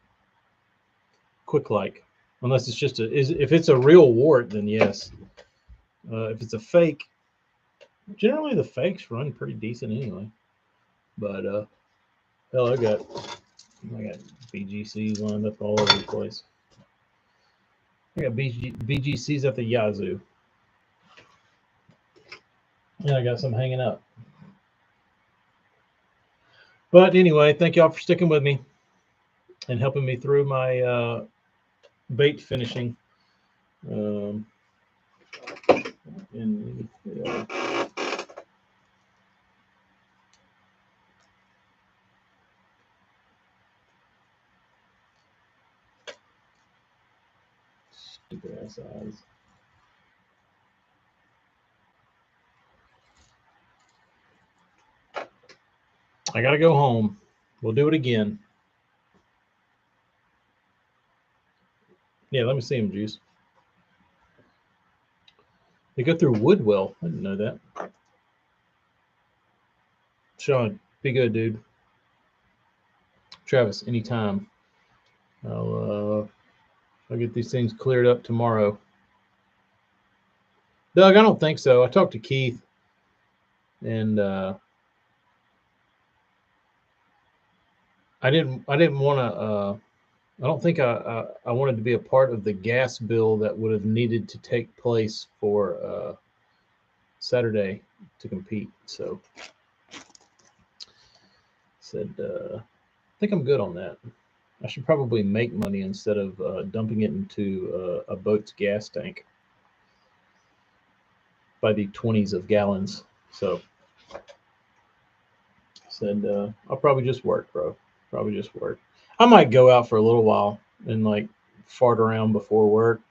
Quick like, unless it's just if it's a real wart, then yes. If it's a fake. Generally, the fakes run pretty decent anyway. But hell, I got BGCs lined up all over the place. I got BGCs at the Yazoo. And I got some hanging up. But anyway, thank y'all for sticking with me and helping me through my bait finishing. Um, and stupid ass eyes. I gotta go home. We'll do it again. Yeah, let me see him, Juice. They go through Woodwell. I didn't know that. Sean, be good, dude. Travis, anytime. I'll get these things cleared up tomorrow. Doug, I don't think so. I talked to Keith, and I didn't want to. I don't think I wanted to be a part of the gas bill that would have needed to take place for Saturday to compete. So said I think I'm good on that. I should probably make money instead of dumping it into a boat's gas tank by the 20s of gallons. So said I'll probably just work, bro. Probably just work. I might go out for a little while and like fart around before work,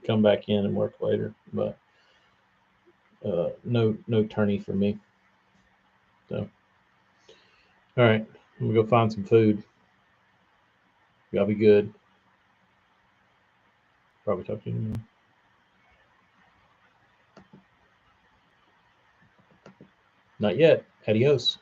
come back in and work later. But no tourney for me. So all right, I'm gonna go find some food. Y'all be good. Probably talk to you tomorrow. Not yet. Adios.